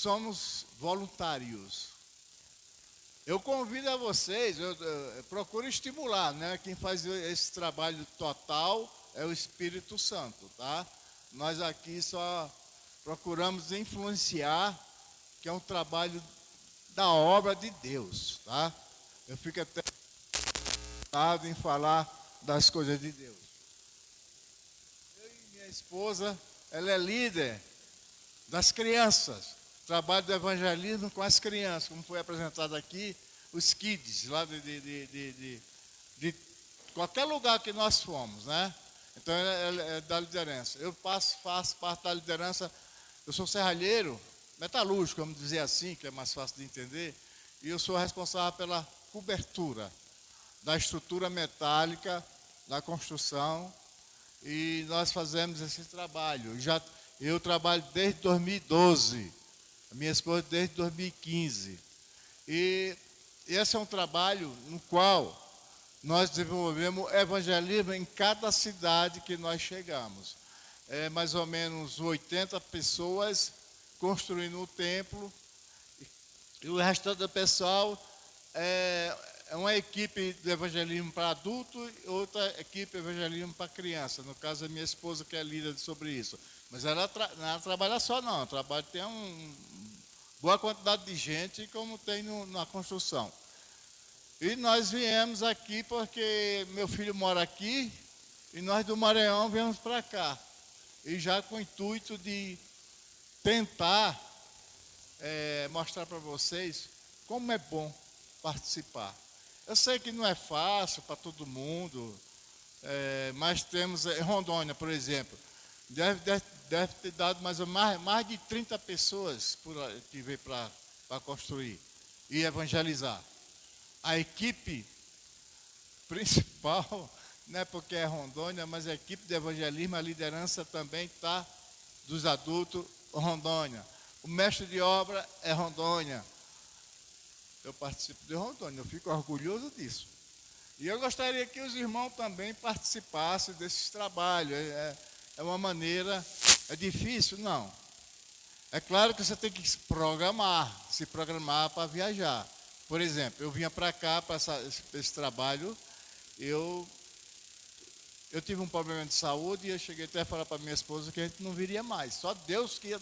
somos voluntários. Eu convido a vocês, eu procuro estimular, né? Quem faz esse trabalho total é o Espírito Santo, tá? Nós aqui só procuramos influenciar, que é um trabalho da obra de Deus, tá? Eu fico até interessado em falar das coisas de Deus. Eu e minha esposa, ela é líder das crianças, trabalho do evangelismo com as crianças, como foi apresentado aqui, os kids, lá de qualquer lugar que nós fomos, né? Então, é da liderança. Eu faço parte da liderança, eu sou serralheiro, metalúrgico, vamos dizer assim, que é mais fácil de entender, e eu sou responsável pela cobertura da estrutura metálica, da construção, e nós fazemos esse trabalho. Eu trabalho desde 2012, a minha esposa desde 2015. E esse é um trabalho no qual nós desenvolvemos evangelismo em cada cidade que nós chegamos. É mais ou menos 80 pessoas construindo o templo, e o restante do pessoal é uma equipe de evangelismo para adulto e outra equipe de evangelismo para criança. No caso, a minha esposa que é líder sobre isso. Mas ela não trabalha só, não. Trabalha, tem uma boa quantidade de gente, como tem na construção. E nós viemos aqui porque meu filho mora aqui e nós do Maranhão viemos para cá. E já com o intuito de tentar mostrar para vocês como é bom participar. Eu sei que não é fácil para todo mundo, mas temos em Rondônia, por exemplo, deve ter dado mais de 30 pessoas que veio para construir e evangelizar. A equipe principal, não é porque é Rondônia, mas a equipe de evangelismo, a liderança também está dos adultos Rondônia. O mestre de obra é Rondônia. Eu participo de Rondônia, eu fico orgulhoso disso. E eu gostaria que os irmãos também participassem desses trabalhos. É uma maneira, é difícil? Não. É claro que você tem que se programar para viajar. Por exemplo, eu vinha para cá, para esse trabalho, eu tive um problema de saúde e eu cheguei até a falar para minha esposa que a gente não viria mais. Só Deus que ia.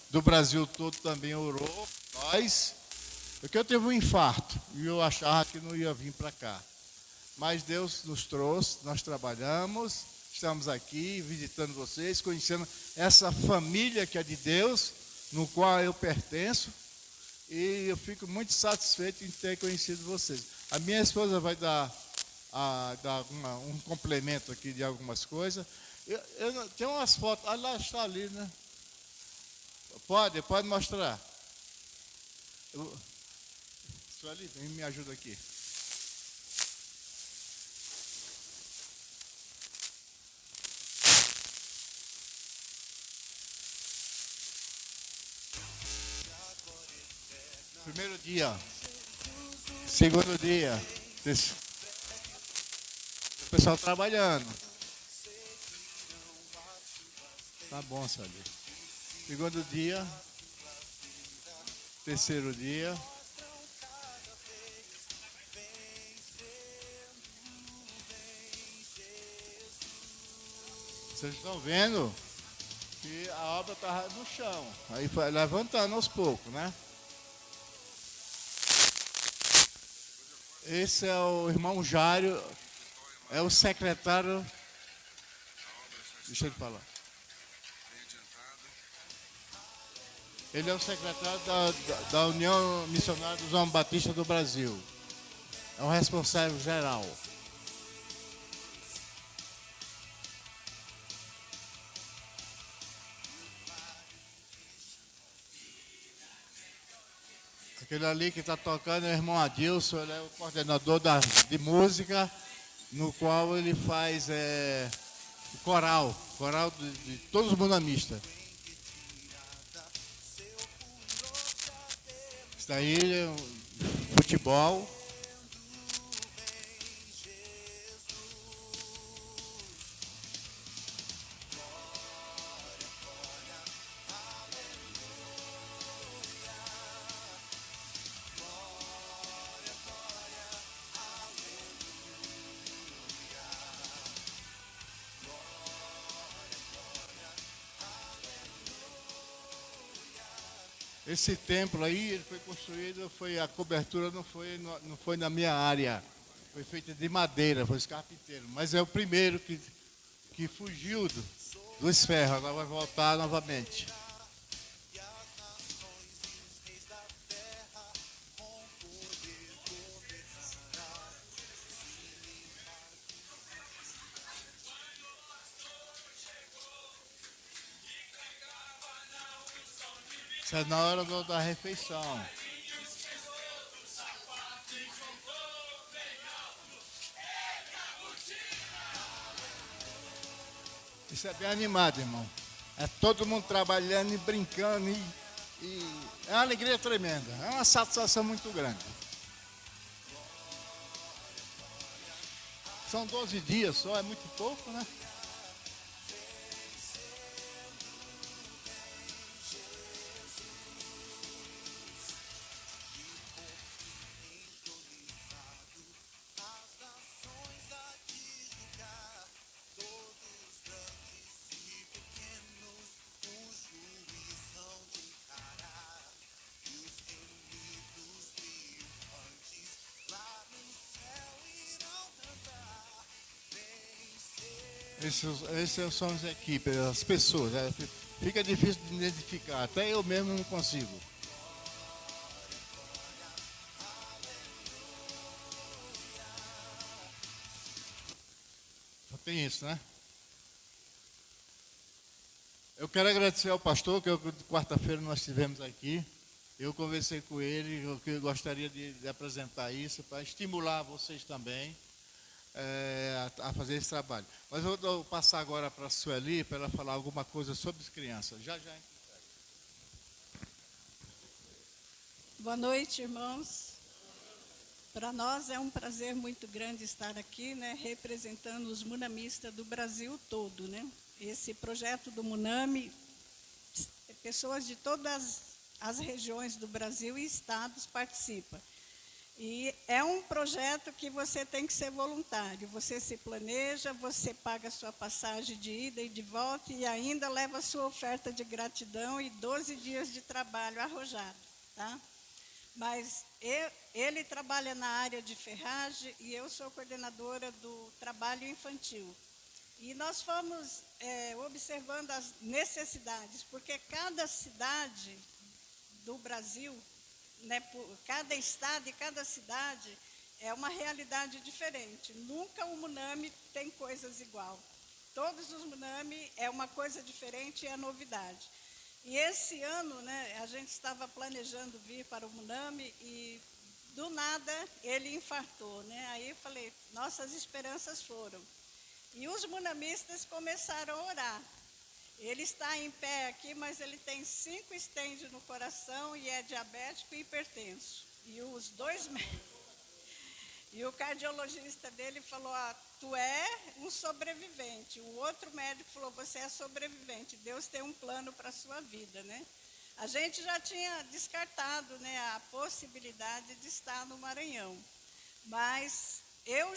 Do Brasil todo também orou, nós, porque eu tive um infarto e eu achava que não ia vir para cá. Mas Deus nos trouxe, nós trabalhamos, estamos aqui visitando vocês, conhecendo essa família que é de Deus, no qual eu pertenço, e eu fico muito satisfeito em ter conhecido vocês. A minha esposa vai dar um complemento aqui de algumas coisas. Tem umas fotos, lá está ali, né? Pode mostrar. Sueli, me ajuda aqui. Primeiro dia, segundo dia, o pessoal trabalhando. Tá bom, Sueli. Segundo dia, terceiro dia. Vocês estão vendo que a obra estava no chão. Aí foi levantando aos poucos, né? Esse é o irmão Jário, é o secretário. Deixa eu falar. Ele é o secretário da União Missionária dos Homens Batistas do Brasil. É o responsável geral. Aquele ali que está tocando é o irmão Adilson, ele é o coordenador de música, no qual ele faz coral de todos os munamistas. Isso daí é futebol. Esse templo aí, ele foi construído, a cobertura não foi na minha área. Foi feita de madeira, foi os carpinteiros. Mas é o primeiro que fugiu dos ferros, agora vai voltar novamente. Isso é na hora da refeição. Isso é bem animado, irmão. É todo mundo trabalhando e brincando e é uma alegria tremenda. É uma satisfação muito grande. São 12 dias só, é muito pouco, né? Esses são as equipes, as pessoas. Fica difícil de identificar, até eu mesmo não consigo. Só tem isso, né? Eu quero agradecer ao pastor, que quarta-feira nós estivemos aqui. Eu conversei com ele, eu gostaria de apresentar isso para estimular vocês também a fazer esse trabalho. Mas eu vou passar agora para a Sueli para ela falar alguma coisa sobre as crianças. Já. Boa noite, irmãos. Para nós é um prazer muito grande estar aqui, né, representando os munamistas do Brasil todo, né? Esse projeto do Munami, pessoas de todas as regiões do Brasil e estados participam. E é um projeto que você tem que ser voluntário. Você se planeja, você paga a sua passagem de ida e de volta e ainda leva a sua oferta de gratidão e 12 dias de trabalho arrojado, tá? Mas ele trabalha na área de ferragem e eu sou coordenadora do trabalho infantil. E nós fomos observando as necessidades, porque cada cidade do Brasil, né, cada estado e cada cidade é uma realidade diferente. Nunca o Munami tem coisas igual. Todos os Munami é uma coisa diferente e é novidade. E esse ano, né, a gente estava planejando vir para o Munami e do nada ele infartou, né? Aí eu falei, nossas esperanças foram. E os munamistas começaram a orar. Ele está em pé aqui, mas ele tem 5 estentes no coração e é diabético e hipertenso. E os dois e o cardiologista dele falou, tu é um sobrevivente. O outro médico falou, você é sobrevivente. Deus tem um plano para a sua vida, né? A gente já tinha descartado, né, a possibilidade de estar no Maranhão. Mas eu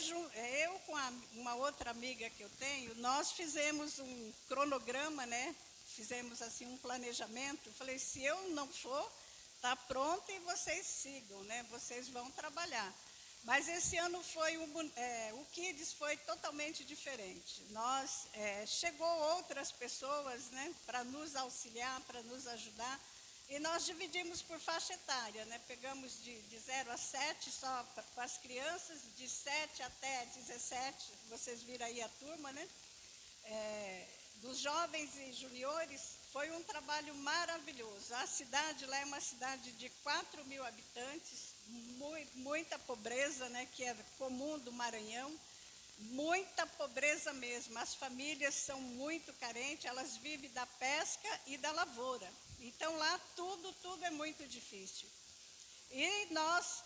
com uma outra amiga que eu tenho, nós fizemos um cronograma, né? Fizemos assim um planejamento. Falei, se eu não for, está pronto e vocês sigam, né? Vocês vão trabalhar. Mas esse ano foi o Kids foi totalmente diferente. Chegou outras pessoas, né, para nos auxiliar, para nos ajudar. E nós dividimos por faixa etária, né? Pegamos de 0 a 7 só para as crianças, de 7 até 17, vocês viram aí a turma, né? Dos jovens e juniores, foi um trabalho maravilhoso. A cidade lá é uma cidade de 4.000 habitantes, muita pobreza, né, que é comum do Maranhão, muita pobreza mesmo. As famílias são muito carentes, elas vivem da pesca e da lavoura. Então, lá tudo é muito difícil. E nós,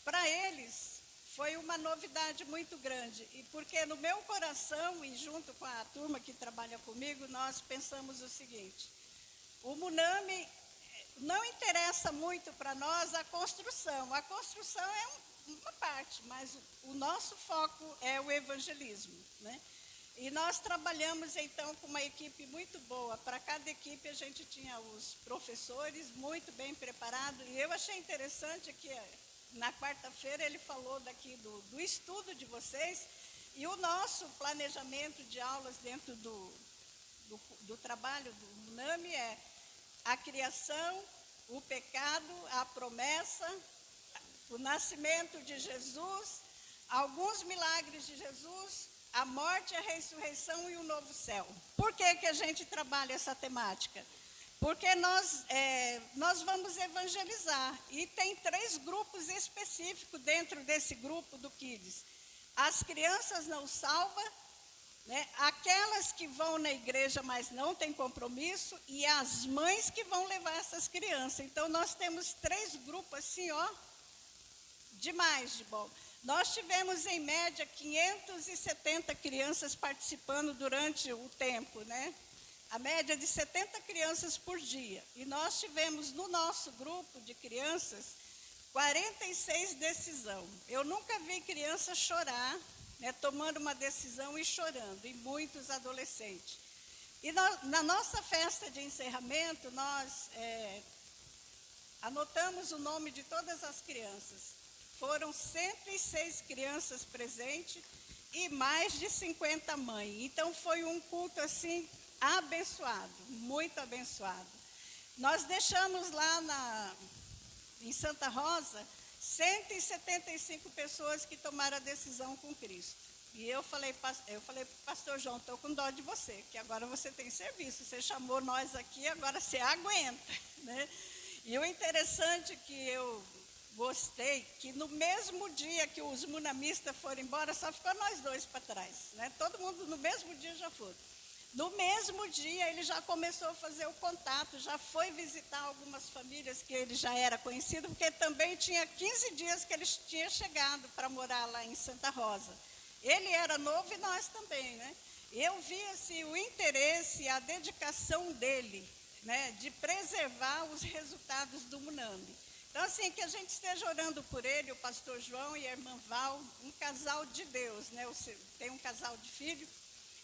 para eles, foi uma novidade muito grande. E porque no meu coração, e junto com a turma que trabalha comigo, nós pensamos o seguinte, o Munami não interessa muito para nós a construção é uma parte, mas o nosso foco é o evangelismo, né? E nós trabalhamos, então, com uma equipe muito boa. Para cada equipe, a gente tinha os professores muito bem preparados. E eu achei interessante que, na quarta-feira, ele falou daqui do estudo de vocês. E o nosso planejamento de aulas dentro do trabalho do MUNAMI é a criação, o pecado, a promessa, o nascimento de Jesus, alguns milagres de Jesus, a morte, a ressurreição e o novo céu. Por que a gente trabalha essa temática? Porque nós vamos evangelizar. E tem 3 grupos específicos dentro desse grupo do Kids. As crianças não salvas, né? Aquelas que vão na igreja, mas não têm compromisso, e as mães que vão levar essas crianças. Então, nós temos 3 grupos assim, ó, demais de bom. Nós tivemos, em média, 570 crianças participando durante o tempo, né? A média de 70 crianças por dia. E nós tivemos, no nosso grupo de crianças, 46 decisões. Eu nunca vi criança chorar, né, tomando uma decisão e chorando, e muitos adolescentes. E na nossa festa de encerramento, nós anotamos o nome de todas as crianças. Foram 106 crianças presentes e mais de 50 mães. Então, foi um culto, assim, abençoado, muito abençoado. Nós deixamos lá em Santa Rosa 175 pessoas que tomaram a decisão com Cristo. E eu falei para o pastor João, estou com dó de você, que agora você tem serviço, você chamou nós aqui, agora você aguenta, né? E o interessante que eu gostei, que no mesmo dia que os munamistas foram embora, só ficou nós 2 para trás, né? Todo mundo no mesmo dia já foi. No mesmo dia, ele já começou a fazer o contato, já foi visitar algumas famílias que ele já era conhecido, porque também tinha 15 dias que ele tinha chegado para morar lá em Santa Rosa. Ele era novo e nós também, né? Eu vi assim, o interesse, a dedicação dele, né, de preservar os resultados do MUNAMI. Então, assim, que a gente esteja orando por ele, o pastor João e a irmã Val, um casal de Deus, né? Tem um casal de filhos.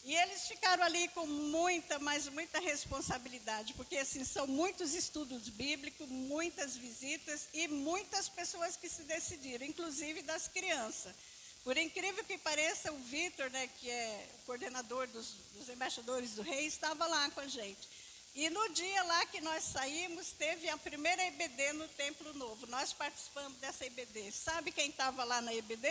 E eles ficaram ali com muita, mas muita responsabilidade, porque assim, são muitos estudos bíblicos, muitas visitas e muitas pessoas que se decidiram, inclusive das crianças. Por incrível que pareça, o Vitor, né, que é coordenador dos embaixadores do rei, estava lá com a gente. E no dia lá que nós saímos, teve a primeira EBD no Templo Novo. Nós participamos dessa EBD. Sabe quem estava lá na EBD?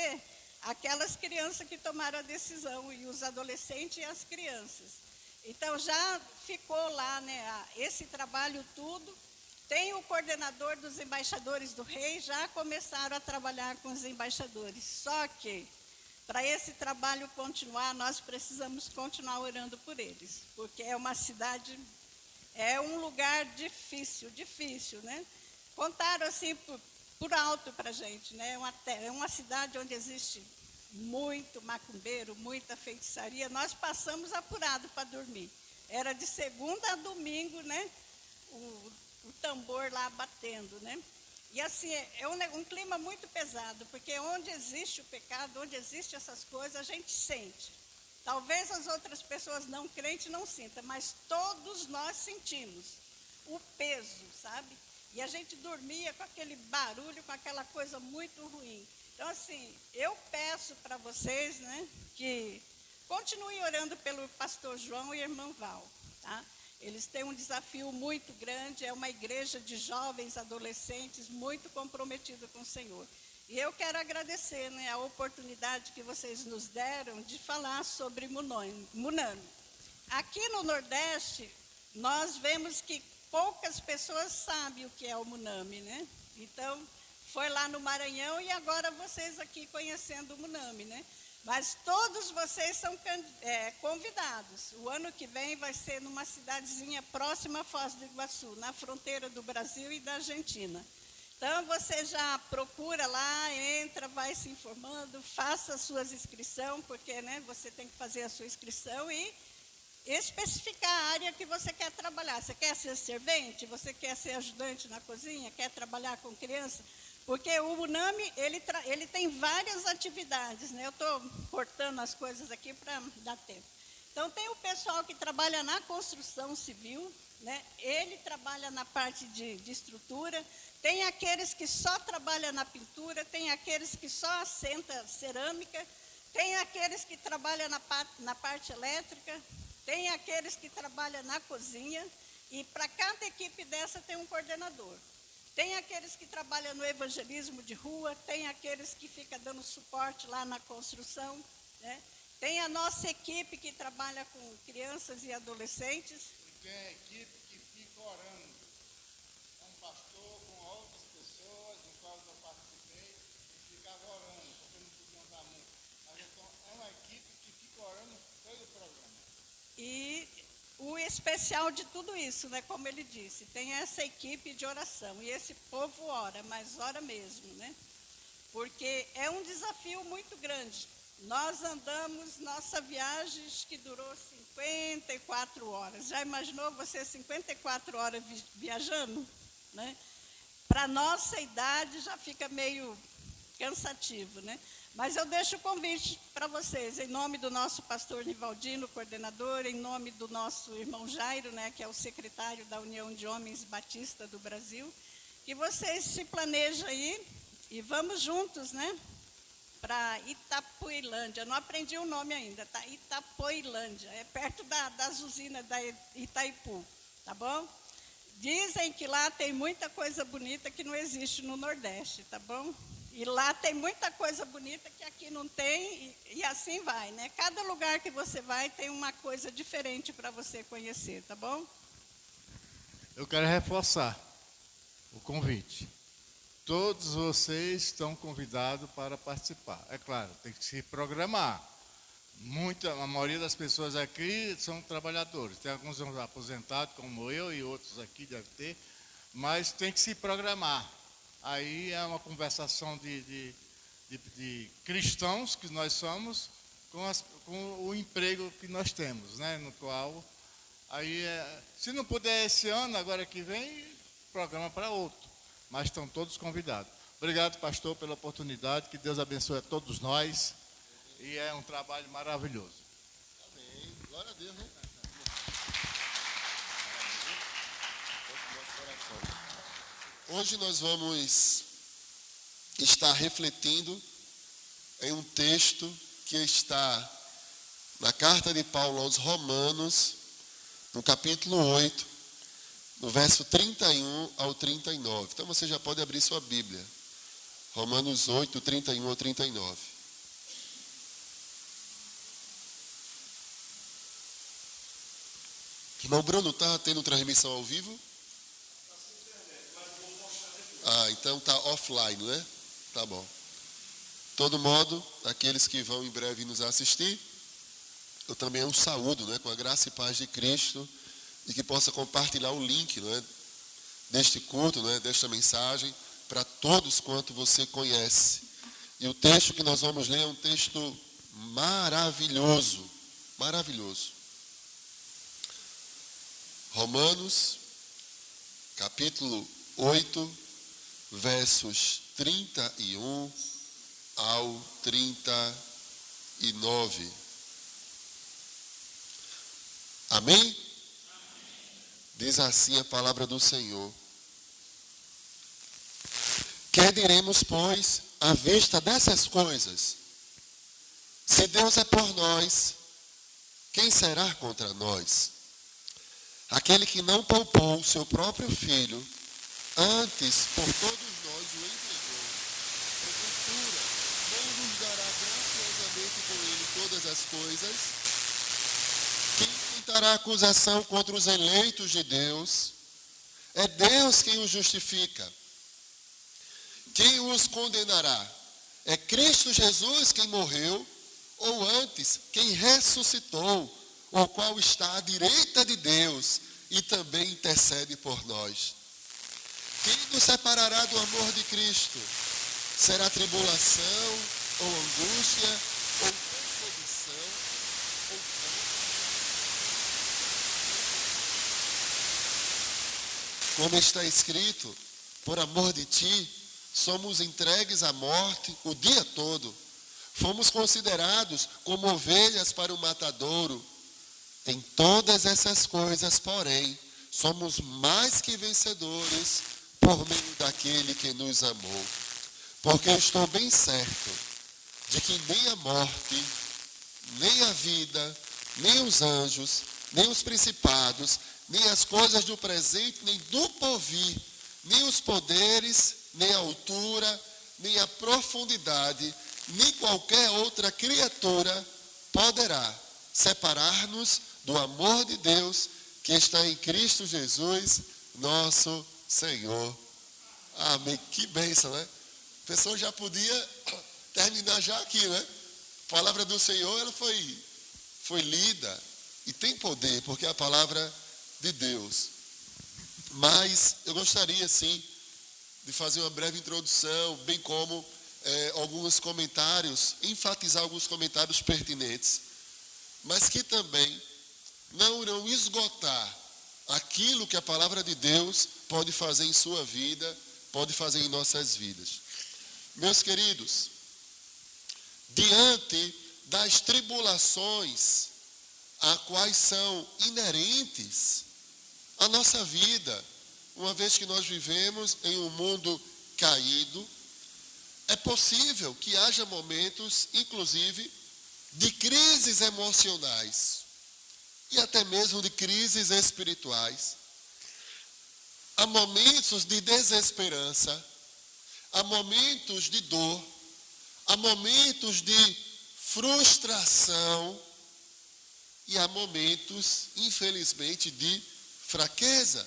Aquelas crianças que tomaram a decisão, e os adolescentes e as crianças. Então, já ficou lá, né, esse trabalho tudo. Tem o coordenador dos embaixadores do rei, já começaram a trabalhar com os embaixadores. Só que, para esse trabalho continuar, nós precisamos continuar orando por eles, porque é uma cidade, é um lugar difícil, né? Contaram assim por alto para a gente, né? É uma cidade onde existe muito macumbeiro, muita feitiçaria. Nós passamos apurado para dormir. Era de segunda a domingo, né? O tambor lá batendo, né? E assim, é um clima muito pesado, porque onde existe o pecado, onde existem essas coisas, a gente sente. Talvez as outras pessoas não crentes não sintam, mas todos nós sentimos o peso, sabe? E a gente dormia com aquele barulho, com aquela coisa muito ruim. Então, assim, eu peço para vocês, né, que continuem orando pelo pastor João e a irmã Val, tá? Eles têm um desafio muito grande, é uma igreja de jovens, adolescentes, muito comprometida com o Senhor. E eu quero agradecer, né, a oportunidade que vocês nos deram de falar sobre MUNAMI. Aqui no Nordeste, nós vemos que poucas pessoas sabem o que é o MUNAMI, né? Então, foi lá no Maranhão e agora vocês aqui conhecendo o MUNAMI, né? Mas todos vocês são convidados. O ano que vem vai ser numa cidadezinha próxima a Foz do Iguaçu, na fronteira do Brasil e da Argentina. Então, você já procura lá, entra, vai se informando, faça as suas inscrições, porque, né, você tem que fazer a sua inscrição e especificar a área que você quer trabalhar. Você quer ser servente? Você quer ser ajudante na cozinha? Quer trabalhar com criança? Porque o MUNAMI, ele tem várias atividades, né? Eu estou cortando as coisas aqui para dar tempo. Então, tem o pessoal que trabalha na construção civil, né? Ele trabalha na parte de estrutura, tem aqueles que só trabalham na pintura, tem aqueles que só assenta cerâmica, tem aqueles que trabalham na parte elétrica, tem aqueles que trabalham na cozinha, e para cada equipe dessa tem um coordenador. Tem aqueles que trabalham no evangelismo de rua, tem aqueles que ficam dando suporte lá na construção, né? Tem a nossa equipe que trabalha com crianças e adolescentes. E tem a equipe que fica orando, com um pastor, com outras pessoas, no qual eu participei, e ficava orando, porque não podia andar muito. Mas então, é uma equipe que fica orando todo o programa. E o especial de tudo isso, né, como ele disse, tem essa equipe de oração. E esse povo ora, mas ora mesmo, né? Porque é um desafio muito grande. Nós andamos, nossa viagem que durou 54 horas. Já imaginou você 54 horas viajando? Né? Para nossa idade já fica meio cansativo, né? Mas eu deixo o convite para vocês, em nome do nosso pastor Nivaldino, coordenador, em nome do nosso irmão Jairo, né, que é o secretário da União de Homens Batista do Brasil, que vocês se planejem aí e vamos juntos, né? Para Itapuilândia, não aprendi o nome ainda, tá? Itapuilândia, é perto das usinas da Itaipu, tá bom? Dizem que lá tem muita coisa bonita que não existe no Nordeste, tá bom? E lá tem muita coisa bonita que aqui não tem, e assim vai, né? Cada lugar que você vai tem uma coisa diferente para você conhecer, tá bom? Eu quero reforçar o convite. Todos vocês estão convidados para participar. É claro, tem que se programar. A maioria das pessoas aqui são trabalhadores. Tem alguns aposentados, como eu, e outros aqui devem ter, mas tem que se programar. Aí é uma conversação de cristãos que nós somos com o emprego que nós temos, né? No qual, aí, se não puder esse ano, agora que vem, programa para outro. Mas estão todos convidados. Obrigado, pastor, pela oportunidade. Que Deus abençoe a todos nós. E é um trabalho maravilhoso. Amém. Glória a Deus, né? Hoje nós vamos estar refletindo em um texto que está na carta de Paulo aos Romanos, no capítulo 8, no verso 31 ao 39. Então você já pode abrir sua Bíblia. Romanos 8, 31 ao 39. Irmão Bruno, está tendo transmissão ao vivo? Então está offline, né? Tá bom. De todo modo, aqueles que vão em breve nos assistir, eu também os saúdo, né? Com a graça e paz de Cristo, e que possa compartilhar o link, né, deste culto, né, desta mensagem, para todos quanto você conhece. E o texto que nós vamos ler é um texto maravilhoso, maravilhoso. Romanos, capítulo 8, versos 31 ao 39. Amém? Diz assim a palavra do Senhor. Que diremos, pois, à vista dessas coisas? Se Deus é por nós, quem será contra nós? Aquele que não poupou o seu próprio filho, antes por todos nós o entregou, porventura não nos dará graciosamente com ele todas as coisas? Quem tentará acusação contra os eleitos de Deus? É Deus quem os justifica. Quem os condenará? É Cristo Jesus quem morreu, ou antes, quem ressuscitou, o qual está à direita de Deus e também intercede por nós. Quem nos separará do amor de Cristo? Será tribulação, ou angústia, ou perseguição, ou fome? Como está escrito, por amor de ti, somos entregues à morte o dia todo. Fomos considerados como ovelhas para o matadouro. Em todas essas coisas, porém, somos mais que vencedores por meio daquele que nos amou. Porque eu estou bem certo de que nem a morte, nem a vida, nem os anjos, nem os principados, nem as coisas do presente, nem do porvir, nem os poderes, nem a altura, nem a profundidade, nem qualquer outra criatura poderá separar-nos do amor de Deus que está em Cristo Jesus, nosso Senhor. Amém. Que bênção, né? A pessoa já podia terminar já aqui, né? A palavra do Senhor, ela foi lida e tem poder, porque é a palavra de Deus. Mas eu gostaria, sim, de fazer uma breve introdução, bem como alguns comentários, enfatizar alguns comentários pertinentes, mas que também não irão esgotar aquilo que a palavra de Deus pode fazer em sua vida, pode fazer em nossas vidas. Meus queridos, diante das tribulações a quais são inerentes à nossa vida, uma vez que nós vivemos em um mundo caído, é possível que haja momentos, inclusive, de crises emocionais e até mesmo de crises espirituais. Há momentos de desesperança, há momentos de dor, há momentos de frustração e há momentos, infelizmente, de fraqueza.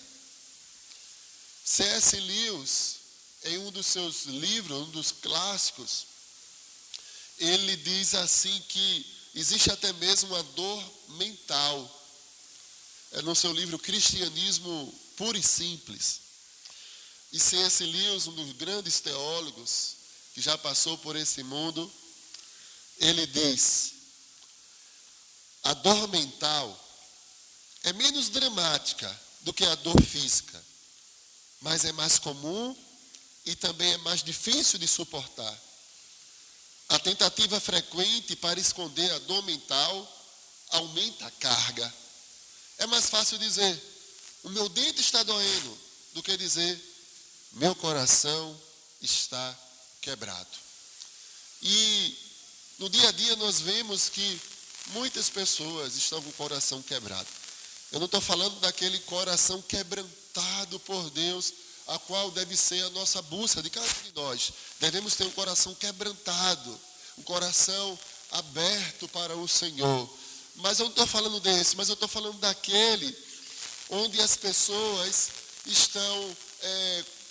C.S. Lewis, em um dos seus livros, um dos clássicos, ele diz assim que existe até mesmo uma dor mental. É no seu livro Cristianismo Puro e Simples. E C.S. Lewis, um dos grandes teólogos que já passou por esse mundo, ele diz: a dor mental é menos dramática do que a dor física, mas é mais comum e também é mais difícil de suportar. A tentativa frequente para esconder a dor mental aumenta a carga. É mais fácil dizer, o meu dente está doendo, do que dizer, meu coração está quebrado. E no dia a dia nós vemos que muitas pessoas estão com o coração quebrado. Eu não estou falando daquele coração quebrantado por Deus, a qual deve ser a nossa busca de cada um de nós. Devemos ter um coração quebrantado, um coração aberto para o Senhor. Mas eu não estou falando desse, mas eu estou falando daquele onde as pessoas estão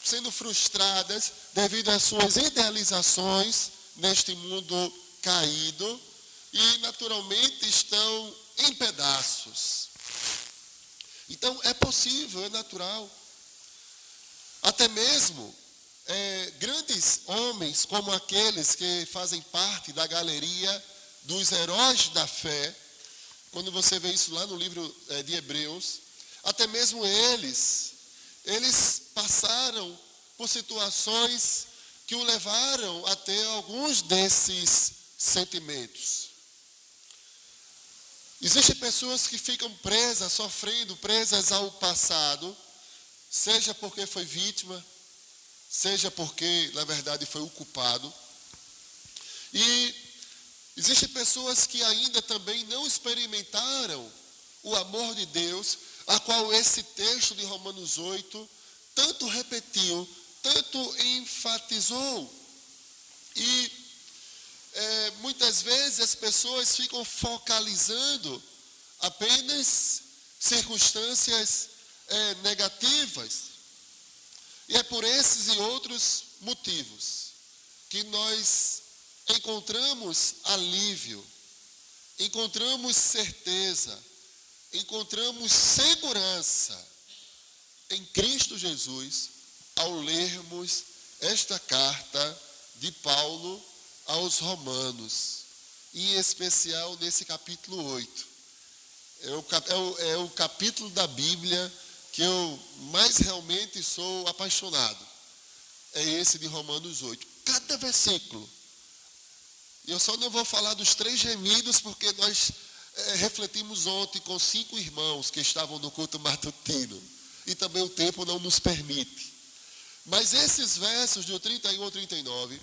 sendo frustradas devido às suas idealizações neste mundo caído e naturalmente estão em pedaços. Então é possível, é natural. Até mesmo grandes homens como aqueles que fazem parte da galeria dos heróis da fé, quando você vê isso lá no livro de Hebreus, até mesmo eles passaram por situações que o levaram a ter alguns desses sentimentos. Existem pessoas que ficam presas, sofrendo, presas ao passado, seja porque foi vítima, seja porque, na verdade, foi o culpado. E existem pessoas que ainda também não experimentaram o amor de Deus, a qual esse texto de Romanos 8 tanto repetiu, tanto enfatizou. E muitas vezes as pessoas ficam focalizando apenas circunstâncias negativas. E é por esses e outros motivos que nós encontramos alívio, encontramos certeza, encontramos segurança em Cristo Jesus ao lermos esta carta de Paulo aos Romanos, em especial nesse capítulo 8. É o capítulo da Bíblia que eu mais realmente sou apaixonado. É esse de Romanos 8. Cada versículo. E eu só não vou falar dos 3 gemidos, porque nós refletimos ontem com 5 irmãos que estavam no culto matutino. E também o tempo não nos permite. Mas esses versos do 31 ao 39,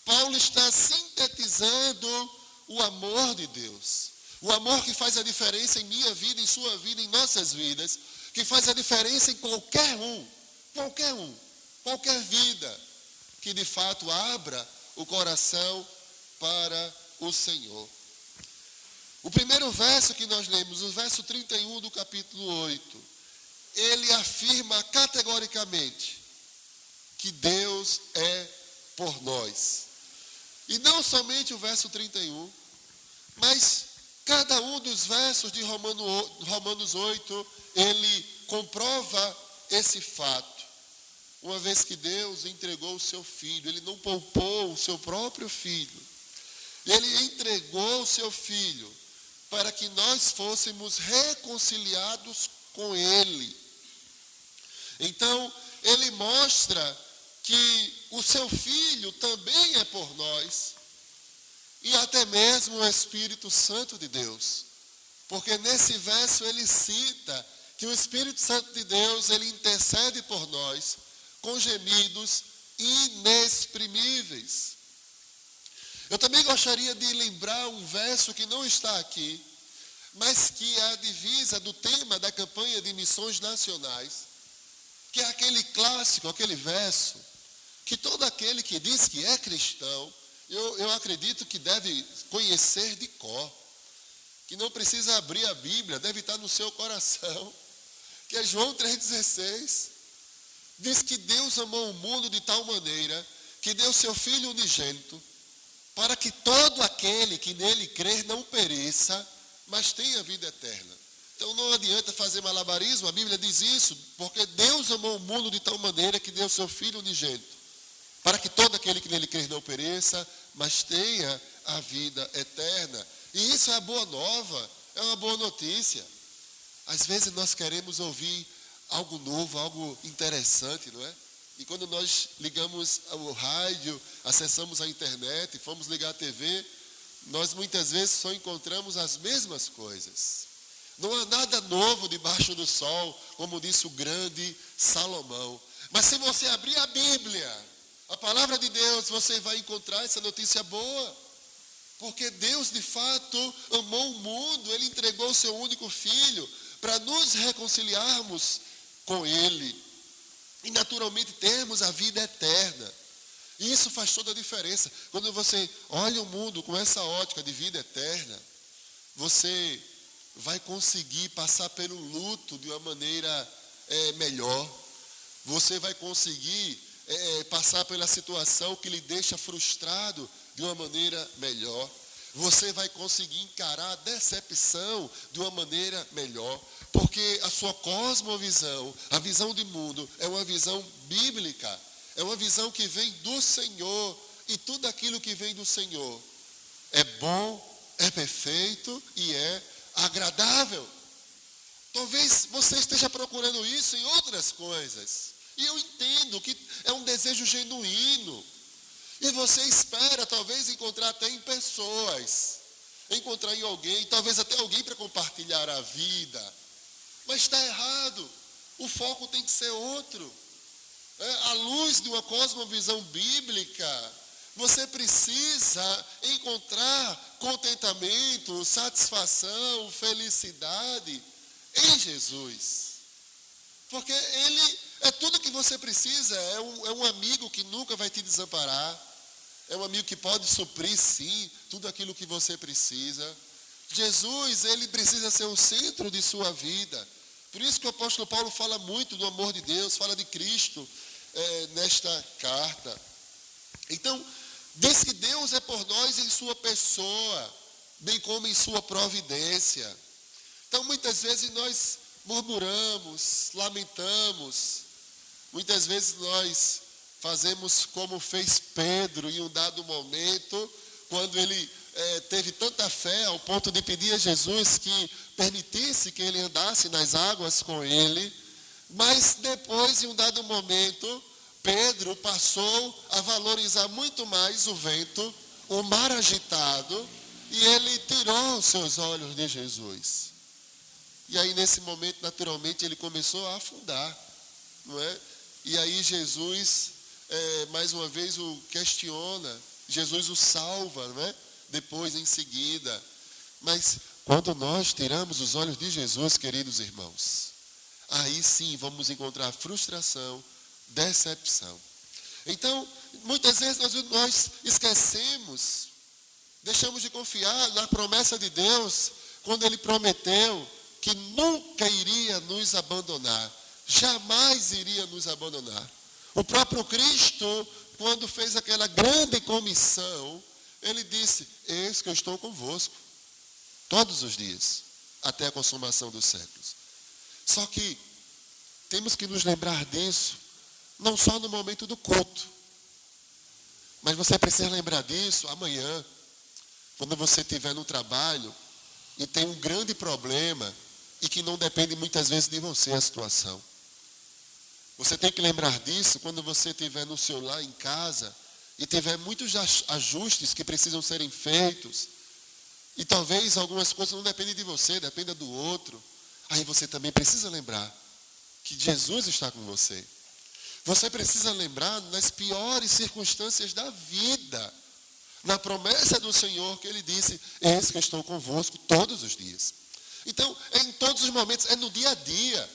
Paulo está sintetizando o amor de Deus. O amor que faz a diferença em minha vida, em sua vida, em nossas vidas. Que faz a diferença em qualquer qualquer vida que de fato abra o coração para o Senhor. O primeiro verso que nós lemos, o verso 31 do capítulo 8, ele afirma categoricamente que Deus é por nós. E não somente o verso 31, mas cada um dos versos de Romanos 8, ele comprova esse fato. Uma vez que Deus entregou o seu Filho, ele não poupou o seu próprio Filho. Ele entregou o seu Filho para que nós fôssemos reconciliados com Ele. Então, ele mostra que o seu Filho também é por nós, e até mesmo o Espírito Santo de Deus. Porque nesse verso ele cita que o Espírito Santo de Deus, ele intercede por nós com gemidos inexprimíveis. Eu também gostaria de lembrar um verso que não está aqui, mas que é a divisa do tema da campanha de missões nacionais, que é aquele clássico, aquele verso, que todo aquele que diz que é cristão, eu acredito que deve conhecer de cor, que não precisa abrir a Bíblia, deve estar no seu coração, que é João 3,16, diz que Deus amou o mundo de tal maneira, que deu seu Filho unigênito, para que todo aquele que nele crer não pereça, mas tenha vida eterna. Então não adianta fazer malabarismo, a Bíblia diz isso, porque Deus amou o mundo de tal maneira que deu seu Filho unigênito, para que todo aquele que nele crer não pereça, mas tenha a vida eterna. E isso é a boa nova, é uma boa notícia. Às vezes nós queremos ouvir algo novo, algo interessante, não é? E quando nós ligamos o rádio, acessamos a internet, fomos ligar a TV, nós muitas vezes só encontramos as mesmas coisas. Não há nada novo debaixo do sol, como disse o grande Salomão. Mas se você abrir a Bíblia, a palavra de Deus, você vai encontrar essa notícia boa. Porque Deus, de fato, amou o mundo, Ele entregou o seu único Filho para nos reconciliarmos com Ele. E naturalmente termos a vida eterna. E isso faz toda a diferença. Quando você olha o mundo com essa ótica de vida eterna, você vai conseguir passar pelo luto de uma maneira melhor. Você vai conseguir passar pela situação que lhe deixa frustrado de uma maneira melhor. Você vai conseguir encarar a decepção de uma maneira melhor. Porque a sua cosmovisão, a visão de mundo, é uma visão bíblica. É uma visão que vem do Senhor. E tudo aquilo que vem do Senhor é bom, é perfeito e é agradável. Talvez você esteja procurando isso em outras coisas. E eu entendo que é um desejo genuíno. E você espera talvez encontrar até em pessoas. Encontrar em alguém, talvez até alguém para compartilhar a vida. Mas está errado. O foco tem que ser outro. À luz de uma cosmovisão bíblica, você precisa encontrar contentamento, satisfação, felicidade em Jesus. Porque Ele é tudo que você precisa. É um amigo que nunca vai te desamparar. É um amigo que pode suprir, sim, tudo aquilo que você precisa. Jesus, Ele precisa ser o centro de sua vida. Por isso que o apóstolo Paulo fala muito do amor de Deus, fala de Cristo nesta carta. Então, diz que Deus é por nós em sua pessoa, bem como em sua providência. Então, muitas vezes nós murmuramos, lamentamos. Muitas vezes nós fazemos como fez Pedro em um dado momento, quando ele teve tanta fé ao ponto de pedir a Jesus que permitisse que ele andasse nas águas com ele. Mas depois, em um dado momento, Pedro passou a valorizar muito mais o vento, o mar agitado, E ele tirou os seus olhos de Jesus. E aí, nesse momento, naturalmente, ele começou a afundar, não é? E aí Jesus, mais uma vez, o questiona. Jesus o salva, não é? Depois, em seguida. Mas quando nós tiramos os olhos de Jesus, queridos irmãos, aí sim vamos encontrar frustração, decepção. Então, muitas vezes nós esquecemos, deixamos de confiar na promessa de Deus, quando Ele prometeu que nunca iria nos abandonar, jamais iria nos abandonar. O próprio Cristo, quando fez aquela grande comissão, Ele disse: eis que eu estou convosco, todos os dias, até a consumação dos séculos. Só que temos que nos lembrar disso, não só no momento do culto, mas você precisa lembrar disso amanhã, quando você estiver no trabalho e tem um grande problema e que não depende muitas vezes de você a situação. Você tem que lembrar disso quando você estiver no seu lar, em casa, e tiver muitos ajustes que precisam serem feitos, e talvez algumas coisas não dependem de você, dependem do outro. Aí você também precisa lembrar que Jesus está com você. Você precisa lembrar nas piores circunstâncias da vida, na promessa do Senhor que Ele disse: eis que eu estou convosco todos os dias. Então, é em todos os momentos, é no dia a dia.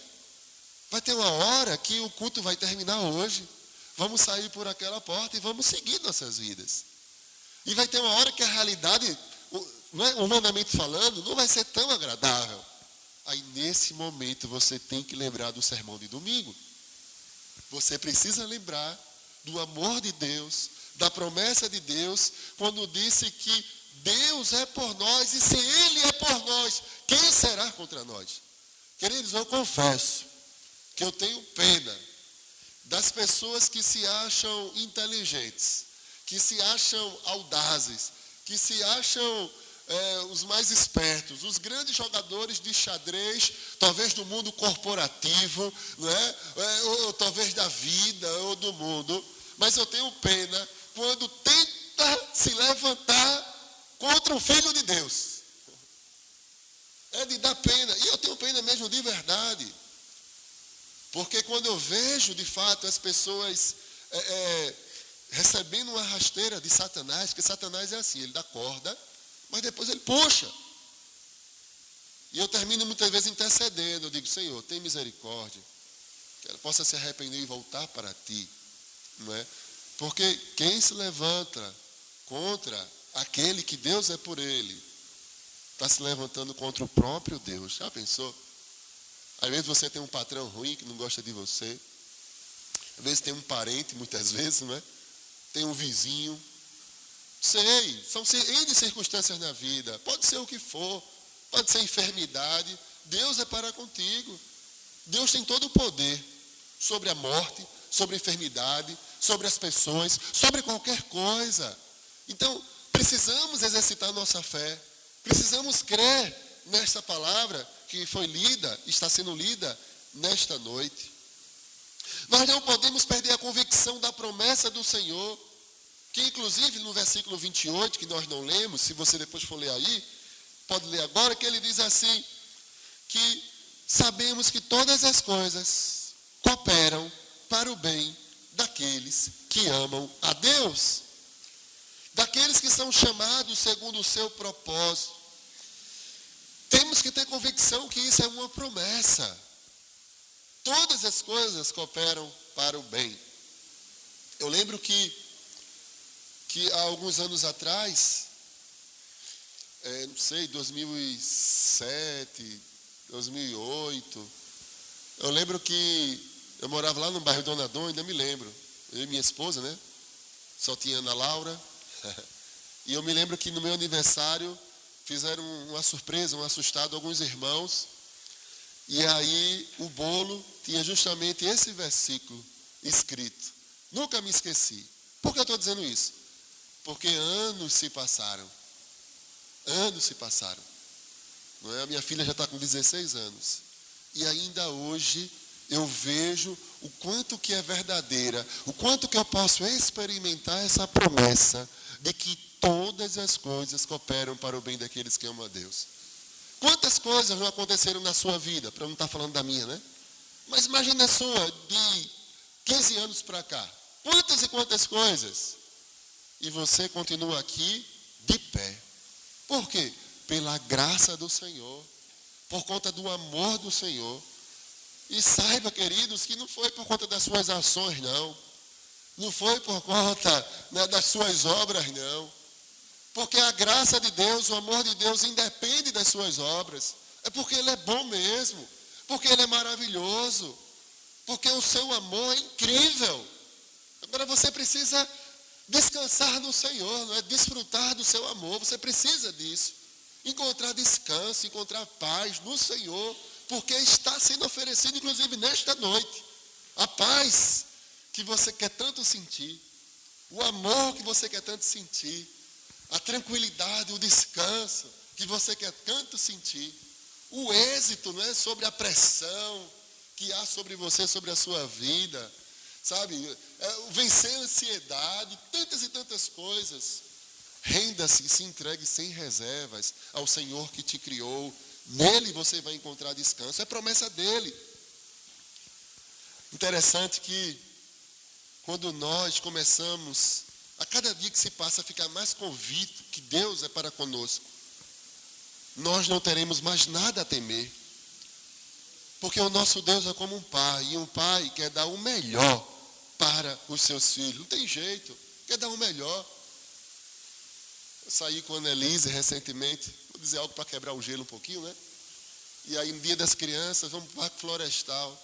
Vai ter uma hora que o culto vai terminar hoje, vamos sair por aquela porta e vamos seguir nossas vidas. E vai ter uma hora que a realidade, humanamente falando, não vai ser tão agradável. Aí, nesse momento, você tem que lembrar do sermão de domingo. Você precisa lembrar do amor de Deus, da promessa de Deus, quando disse que Deus é por nós, e se Ele é por nós, quem será contra nós? Queridos, eu confesso que eu tenho pena das pessoas que se acham inteligentes, que se acham audazes, que se acham os mais espertos, os grandes jogadores de xadrez, talvez do mundo corporativo, não é? Ou talvez da vida ou do mundo, mas eu tenho pena quando tenta se levantar contra o Filho de Deus. É de dar pena, e eu tenho pena mesmo de verdade, porque quando eu vejo de fato as pessoas recebendo uma rasteira de Satanás, porque Satanás é assim, ele dá corda, mas depois ele puxa. E eu termino muitas vezes intercedendo, eu digo: Senhor, tem misericórdia, que ela possa se arrepender e voltar para ti, não é? Porque quem se levanta contra aquele que Deus é por ele, está se levantando contra o próprio Deus. Já pensou? Às vezes você tem um patrão ruim que não gosta de você, às vezes tem um parente, muitas vezes, não é? Tem um vizinho. Sei, são N circunstâncias na vida, pode ser o que for, pode ser enfermidade, Deus é para contigo. Deus tem todo o poder sobre a morte, sobre a enfermidade, sobre as pessoas, sobre qualquer coisa. Então, precisamos exercitar nossa fé, precisamos crer nesta palavra que foi lida, está sendo lida nesta noite. Nós não podemos perder a convicção da promessa do Senhor, que inclusive no versículo 28, que nós não lemos, se você depois for ler aí, pode ler agora, que ele diz assim, que sabemos que todas as coisas cooperam para o bem daqueles que amam a Deus, daqueles que são chamados segundo o seu propósito. Temos que ter convicção que isso é uma promessa. Todas as coisas cooperam para o bem. Eu lembro que há alguns anos atrás, não sei, 2007, 2008, eu lembro que eu morava lá no bairro Dona Dom, ainda me lembro, eu e minha esposa, né? Só tinha Ana Laura. E eu me lembro que no meu aniversário fizeram uma surpresa, um assustado, alguns irmãos. E aí o bolo tinha justamente esse versículo escrito. Nunca me esqueci. Por que eu estou dizendo isso? Porque anos se passaram. Anos se passaram. Não é? A minha filha já está com 16 anos. E ainda hoje eu vejo o quanto que é verdadeira, o quanto que eu posso experimentar essa promessa de que todas as coisas cooperam para o bem daqueles que amam a Deus. Quantas coisas não aconteceram na sua vida, para não estar falando da minha, né? Mas imagine a sua, de 15 anos para cá. Quantas e quantas coisas. E você continua aqui de pé. Por quê? Pela graça do Senhor. Por conta do amor do Senhor. E saiba, queridos, que não foi por conta das suas ações, não. Não foi por conta, né, das suas obras, não. Porque a graça de Deus, o amor de Deus independe das suas obras. É porque Ele é bom mesmo. Porque Ele é maravilhoso. Porque o seu amor é incrível. Agora você precisa descansar no Senhor, não é? Desfrutar do seu amor. Você precisa disso. Encontrar descanso, encontrar paz no Senhor. Porque está sendo oferecido, inclusive nesta noite, a paz que você quer tanto sentir. O amor que você quer tanto sentir. A tranquilidade, o descanso que você quer tanto sentir. O êxito, não é, sobre a pressão que há sobre você, sobre a sua vida. Sabe? Vencer a ansiedade, tantas e tantas coisas. Renda-se e se entregue sem reservas ao Senhor que te criou. Nele você vai encontrar descanso. É promessa dele. Interessante que quando nós começamos, a cada dia que se passa, a ficar mais convicto que Deus é para conosco, nós não teremos mais nada a temer. Porque o nosso Deus é como um pai, e um pai quer dar o melhor para os seus filhos. Não tem jeito, quer dar o melhor. Eu saí com a Annelise recentemente, vou dizer algo para quebrar o gelo um pouquinho, né? E aí no dia das crianças, vamos para o Parque Florestal.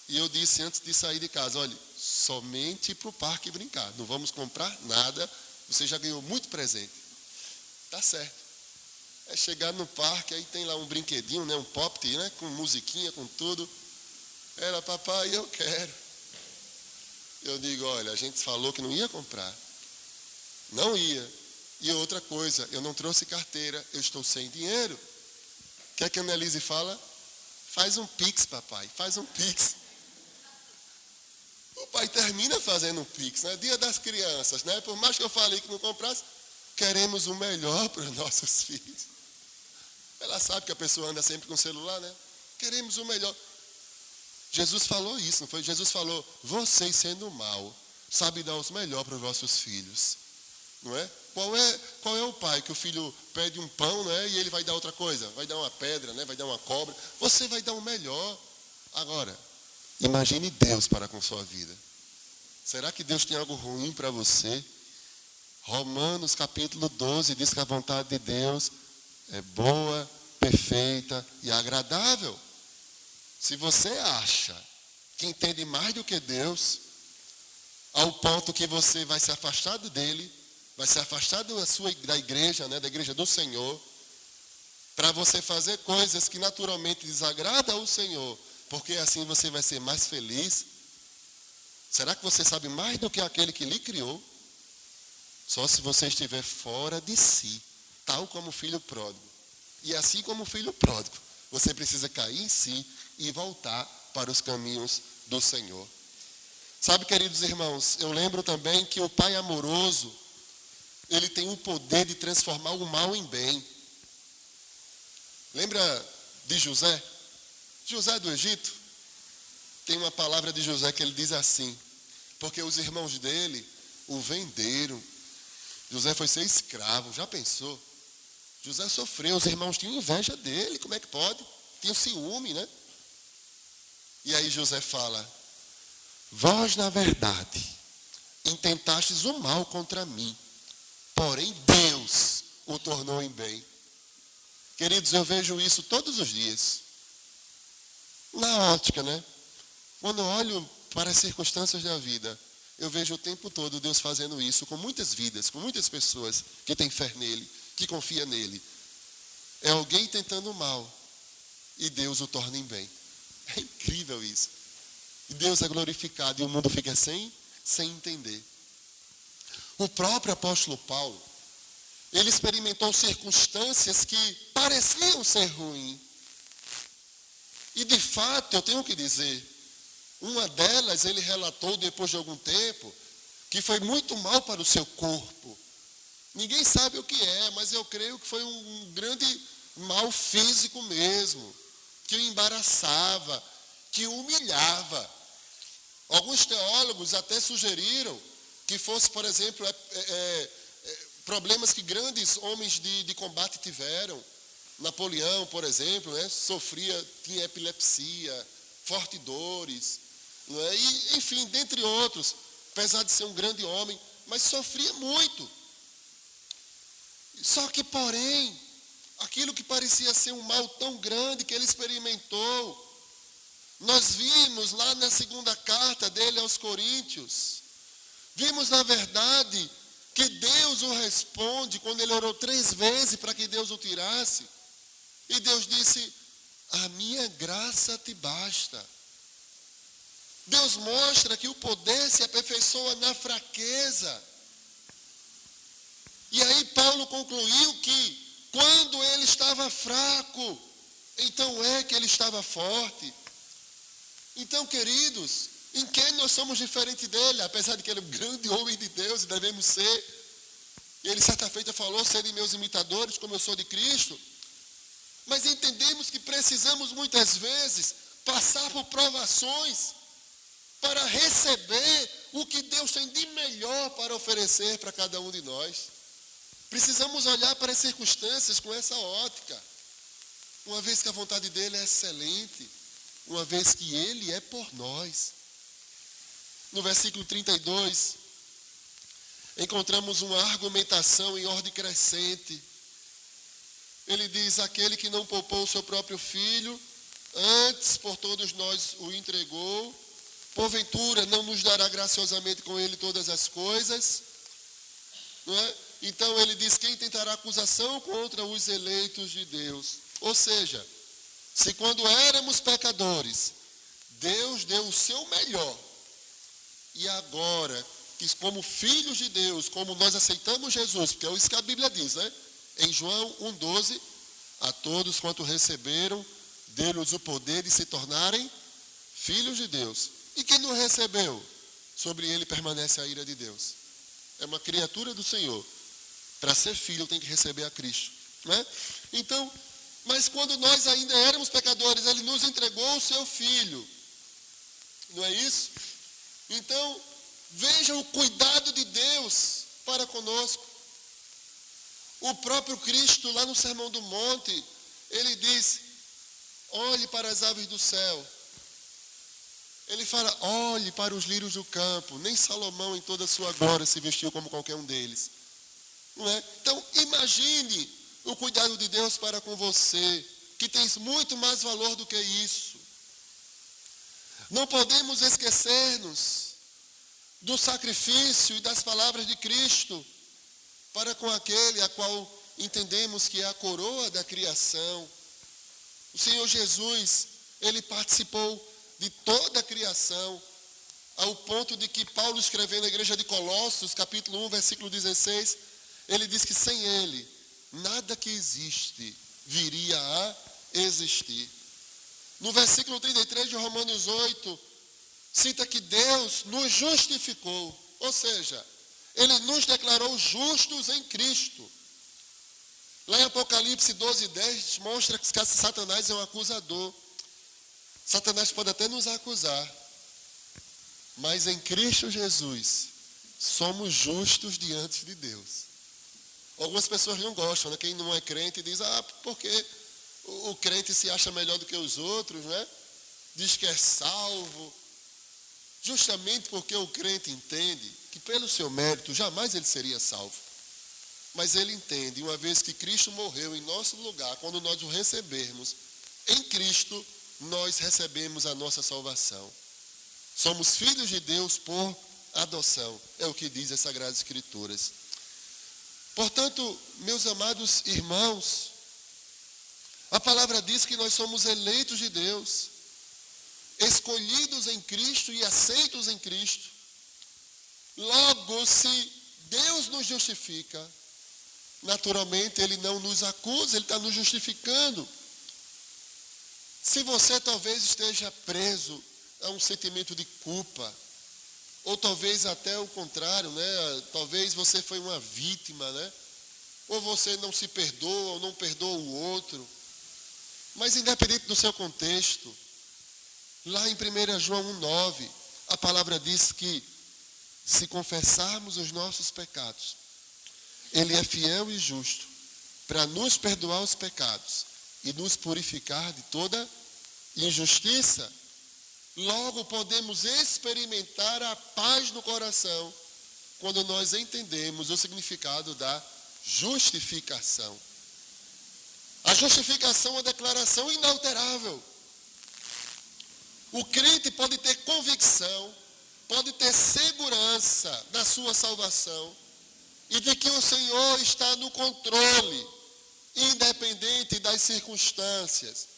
E eu disse antes de sair de casa, olha, somente para o parque brincar, não vamos comprar nada, você já ganhou muito presente. Tá certo. É chegar no parque, aí tem lá um brinquedinho, né, um pop, né, com musiquinha, com tudo. Ela, papai, eu quero. Eu digo, olha, a gente falou que não ia comprar. Não ia. E outra coisa, eu não trouxe carteira, eu estou sem dinheiro. O que é que a Annelise fala? Faz um pix, papai, faz um pix. O pai termina fazendo um pix, né? Dia das crianças, né? Por mais que eu falei que não comprasse, queremos o melhor para os nossos filhos. Ela sabe que a pessoa anda sempre com o celular, né? Queremos o melhor. Jesus falou isso, não foi? Jesus falou, vocês sendo mal, sabem dar os melhores para os vossos filhos. Não é? Qual é o pai que o filho pede um pão, né? E ele vai dar outra coisa? Vai dar uma pedra, né? Vai dar uma cobra. Você vai dar o melhor. Agora, imagine Deus para com sua vida. Será que Deus tem algo ruim para você? Romanos capítulo 12 diz que a vontade de Deus é boa, perfeita e agradável. Se você acha que entende mais do que Deus, ao ponto que você vai se afastar dele, vai se afastar da igreja, né, da igreja do Senhor, para você fazer coisas que naturalmente desagradam ao Senhor, porque assim você vai ser mais feliz. Será que você sabe mais do que aquele que lhe criou? Só se você estiver fora de si, tal como o filho pródigo. E assim como o filho pródigo, você precisa cair em si e voltar para os caminhos do Senhor. Sabe, queridos irmãos, eu lembro também que o Pai amoroso, ele tem o poder de transformar o mal em bem. Lembra de José? José do Egito? Tem uma palavra de José que ele diz assim, porque os irmãos dele o venderam. José foi ser escravo, já pensou? José sofreu, os irmãos tinham inveja dele, como é que pode? Tinham ciúme, né? E aí José fala, vós na verdade intentastes o mal contra mim, porém Deus o tornou em bem. Queridos, eu vejo isso todos os dias. Na ótica, né? Quando eu olho para as circunstâncias da vida, eu vejo o tempo todo Deus fazendo isso com muitas vidas, com muitas pessoas que têm fé nele, que confia nele. É alguém tentando o mal e Deus o torna em bem. É incrível isso. E Deus é glorificado e o mundo fica sem entender. O próprio apóstolo Paulo, ele experimentou circunstâncias que pareciam ser ruins. E de fato, eu tenho que dizer, uma delas ele relatou depois de algum tempo, que foi muito mal para o seu corpo. Ninguém sabe o que é, mas eu creio que foi um grande mal físico mesmo, que o embaraçava, que o humilhava. Alguns teólogos até sugeriram que fosse, por exemplo, problemas que grandes homens de combate tiveram. Napoleão, por exemplo, né, tinha epilepsia, fortes dores, né, e, enfim, dentre outros, apesar de ser um grande homem, mas sofria muito. Só que, porém, aquilo que parecia ser um mal tão grande que ele experimentou, nós vimos lá na segunda carta dele aos Coríntios, vimos na verdade que Deus o responde quando ele orou 3 vezes para que Deus o tirasse. E Deus disse: a minha graça te basta. Deus mostra que o poder se aperfeiçoa na fraqueza. E aí Paulo concluiu que quando ele estava fraco, então é que ele estava forte. Então, queridos, em quem nós somos diferentes dele? Apesar de que ele é um grande homem de Deus e devemos ser. Ele certa feita falou: serem meus imitadores como eu sou de Cristo. Mas entendemos que precisamos muitas vezes passar por provações para receber o que Deus tem de melhor para oferecer para cada um de nós. Precisamos olhar para as circunstâncias com essa ótica, uma vez que a vontade dele é excelente, uma vez que ele é por nós. No versículo 32, encontramos uma argumentação em ordem crescente. Ele diz: aquele que não poupou o seu próprio filho, antes por todos nós o entregou, porventura não nos dará graciosamente com ele todas as coisas? Não é? Então ele diz: quem tentará acusação contra os eleitos de Deus? Ou seja, se quando éramos pecadores, Deus deu o seu melhor, e agora, que como filhos de Deus, como nós aceitamos Jesus, porque é isso que a Bíblia diz, né? Em João 1,12, a todos quanto receberam, deu-lhes o poder de se tornarem filhos de Deus. E quem não recebeu, sobre ele permanece a ira de Deus. É uma criatura do Senhor. Para ser filho tem que receber a Cristo, né? Então, mas quando nós ainda éramos pecadores, ele nos entregou o seu filho. Não é isso? Então, veja o cuidado de Deus para conosco. O próprio Cristo, lá no Sermão do Monte, ele diz: olhe para as aves do céu. Ele fala: olhe para os lírios do campo. Nem Salomão, em toda a sua glória, se vestiu como qualquer um deles. Não é? Então, imagine o cuidado de Deus para com você, que tens muito mais valor do que isso. Não podemos esquecer-nos do sacrifício e das palavras de Cristo para com aquele a qual entendemos que é a coroa da criação. O Senhor Jesus, ele participou de toda a criação, ao ponto de que Paulo, escrevendo na igreja de Colossos, capítulo 1, versículo 16, ele diz que sem ele, nada que existe viria a existir. No versículo 33 de Romanos 8, cita que Deus nos justificou, ou seja, ele nos declarou justos em Cristo. Lá em Apocalipse 12:10 mostra que Satanás é um acusador. Satanás pode até nos acusar, mas em Cristo Jesus somos justos diante de Deus. Algumas pessoas não gostam, né? Quem não é crente diz: porque o crente se acha melhor do que os outros, né? Diz que é salvo. Justamente porque o crente entende que pelo seu mérito jamais ele seria salvo. Mas ele entende, uma vez que Cristo morreu em nosso lugar, quando nós o recebermos, em Cristo nós recebemos a nossa salvação. Somos filhos de Deus por adoção, é o que diz as Sagradas Escrituras. Portanto, meus amados irmãos, a palavra diz que nós somos eleitos de Deus, escolhidos em Cristo e aceitos em Cristo. Logo, se Deus nos justifica, naturalmente Ele não nos acusa, Ele está nos justificando. Se você talvez esteja preso a um sentimento de culpa, ou talvez até o contrário, né? Talvez você foi uma vítima, né? ou você não se perdoa, ou não perdoa o outro. Mas independente do seu contexto, lá em 1 João 1,9, a palavra diz que se confessarmos os nossos pecados, Ele é fiel e justo para nos perdoar os pecados e nos purificar de toda injustiça. Logo podemos experimentar a paz no coração quando nós entendemos o significado da justificação. A justificação é uma declaração inalterável. O crente pode ter convicção, pode ter segurança da sua salvação e de que o Senhor está no controle, independente das circunstâncias,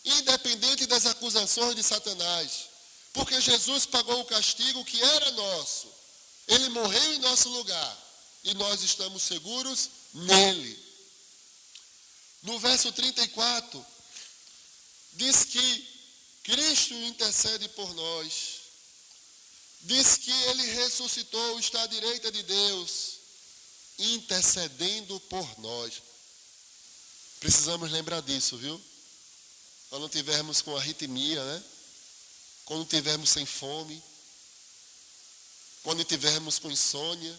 independente das acusações de Satanás, porque Jesus pagou o castigo que era nosso. Ele morreu em nosso lugar e nós estamos seguros nele. No verso 34, diz que Cristo intercede por nós. Diz que Ele ressuscitou, está à direita de Deus, intercedendo por nós. Precisamos lembrar disso, viu? Quando tivermos com arritmia, né? Quando tivermos sem fome, quando tivermos com insônia,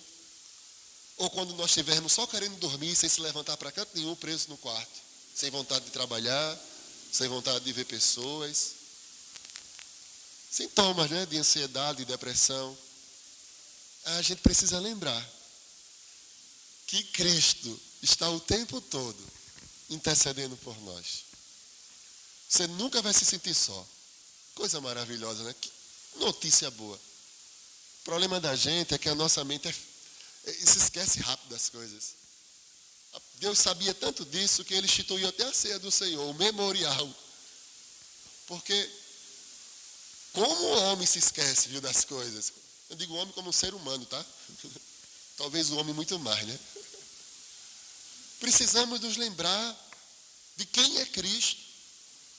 ou quando nós estivermos só querendo dormir, sem se levantar para canto nenhum, preso no quarto, sem vontade de trabalhar, sem vontade de ver pessoas. Sintomas, né, de ansiedade e depressão. A gente precisa lembrar que Cristo está o tempo todo intercedendo por nós. Você nunca vai se sentir só. Coisa maravilhosa, né? Que notícia boa. O problema da gente é que a nossa mente se esquece rápido das coisas. Deus sabia tanto disso que Ele instituiu até a ceia do Senhor, o memorial. Porque como o homem se esquece, viu, das coisas? Eu digo homem como um ser humano, tá? Talvez o homem muito mais, né? Precisamos nos lembrar de quem é Cristo,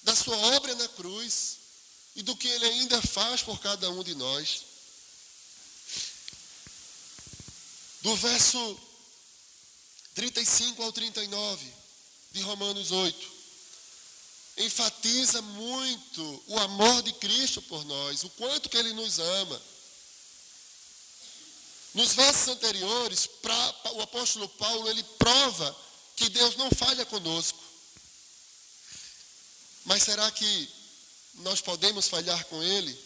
da sua obra na cruz e do que Ele ainda faz por cada um de nós. Do verso 35 ao 39 de Romanos 8, enfatiza muito o amor de Cristo por nós, o quanto que Ele nos ama. Nos versos anteriores, o apóstolo Paulo, ele prova que Deus não falha conosco. Mas será que nós podemos falhar com Ele?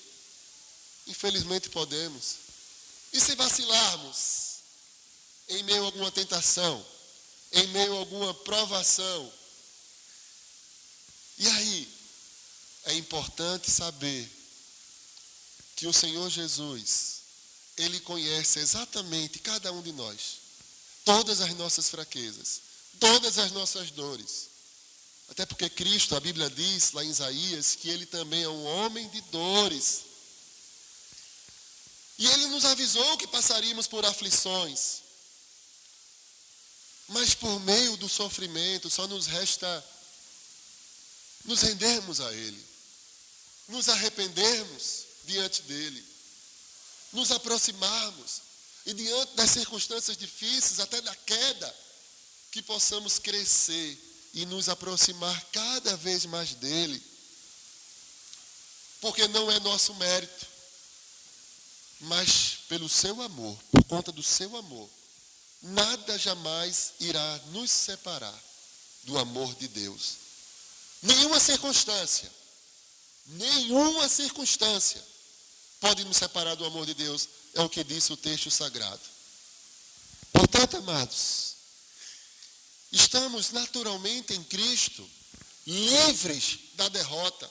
Infelizmente podemos. E se vacilarmos em meio a alguma tentação, em meio a alguma provação? E aí, é importante saber que o Senhor Jesus, Ele conhece exatamente cada um de nós, todas as nossas fraquezas, todas as nossas dores. Até porque Cristo, a Bíblia diz lá em Isaías, que Ele também é um homem de dores. E Ele nos avisou que passaríamos por aflições. Mas por meio do sofrimento, só nos resta nos rendermos a Ele, nos arrependermos diante dEle, nos aproximarmos e diante das circunstâncias difíceis, até da queda, que possamos crescer e nos aproximar cada vez mais dEle, porque não é nosso mérito, mas pelo seu amor, por conta do seu amor, nada jamais irá nos separar do amor de Deus. Nenhuma circunstância pode nos separar do amor de Deus, é o que diz o texto sagrado. Portanto, amados, estamos naturalmente em Cristo, livres da derrota,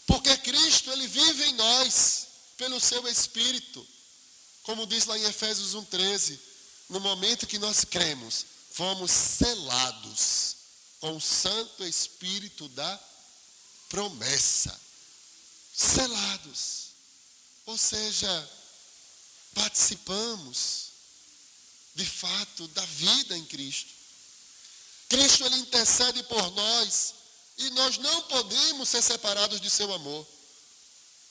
porque Cristo, Ele vive em nós, pelo seu Espírito, como diz lá em Efésios 1,13, no momento que nós cremos, fomos selados com o Santo Espírito da promessa. Selados. Ou seja, participamos, de fato, da vida em Cristo. Cristo, Ele intercede por nós e nós não podemos ser separados de seu amor.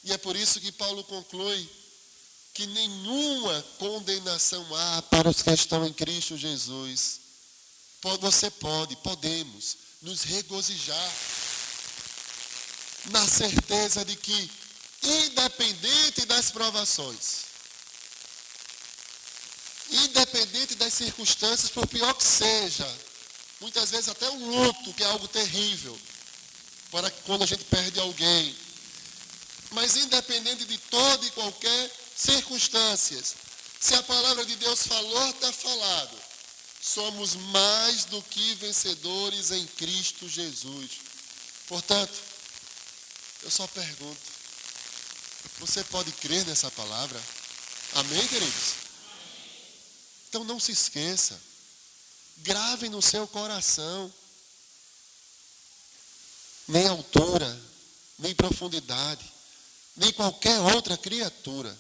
E é por isso que Paulo conclui que nenhuma condenação há para os que estão em Cristo Jesus. podemos nos regozijar na certeza de que, independente das provações, independente das circunstâncias, por pior que seja, muitas vezes até um luto, que é algo terrível, para quando a gente perde alguém, mas independente de toda e qualquer circunstâncias, se a palavra de Deus falou, está falado. Somos mais do que vencedores em Cristo Jesus. Portanto, eu só pergunto, você pode crer nessa palavra? Amém, queridos? Então não se esqueça, grave no seu coração, nem altura, nem profundidade, nem qualquer outra criatura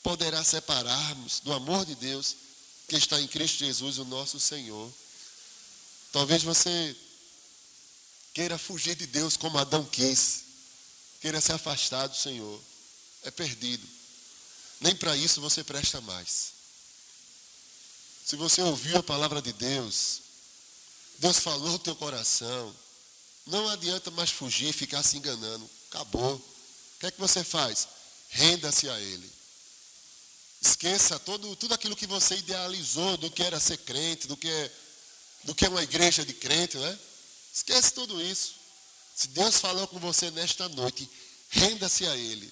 poderá separar-nos do amor de Deus que está em Cristo Jesus, o nosso Senhor. Talvez você queira fugir de Deus como Adão quis, queira se afastar do Senhor. É perdido. Nem para isso você presta mais. Se você ouviu a palavra de Deus, Deus falou no teu coração, não adianta mais fugir e ficar se enganando. Acabou. O que é que você faz? Renda-se a Ele. Esqueça tudo aquilo que você idealizou do que era ser crente, do que é uma igreja de crente, né? Esquece tudo isso. Se Deus falou com você nesta noite, renda-se a Ele.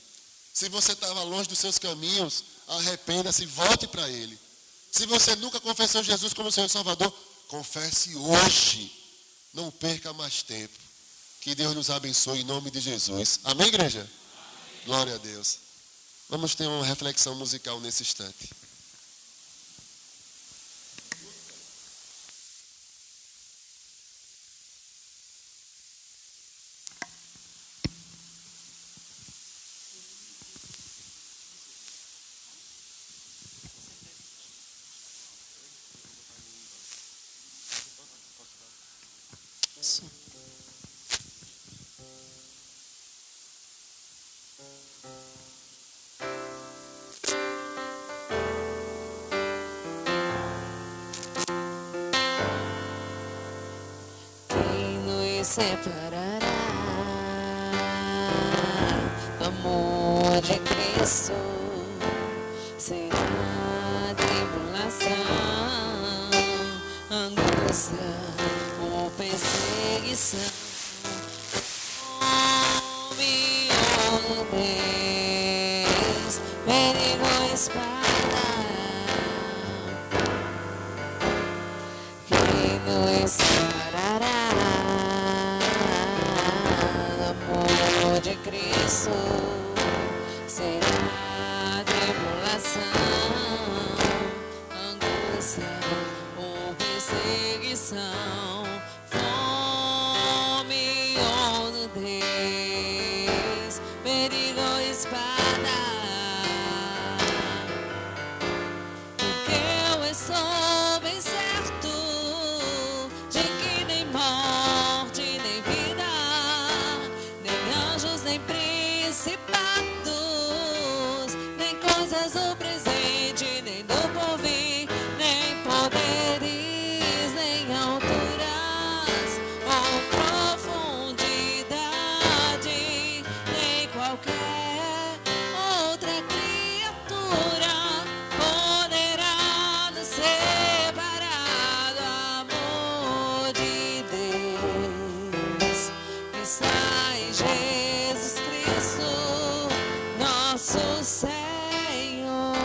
Se você estava longe dos seus caminhos, arrependa-se e volte para Ele. Se você nunca confessou Jesus como Senhor e Salvador, confesse hoje. Não perca mais tempo. Que Deus nos abençoe em nome de Jesus. Amém, igreja? Amém. Glória a Deus. Vamos ter uma reflexão musical nesse instante. Separará do amor de Cristo, será tribulação, angústia ou perseguição, fome ou nudez, perigo ou espada, quem nos separará de Cristo, será tribulação, angústia ou perseguição, fome ou nudez, perigo ou espada, porque eu estou bem certo de que nem morte nem vida, nem principados, nem coisas do presente, nem do porvir, nem poderes, nem alturas ou profundidade, nem qualquer outra criatura poderá nos separar do amor de Deus que está em Jesus Cristo, nosso Senhor,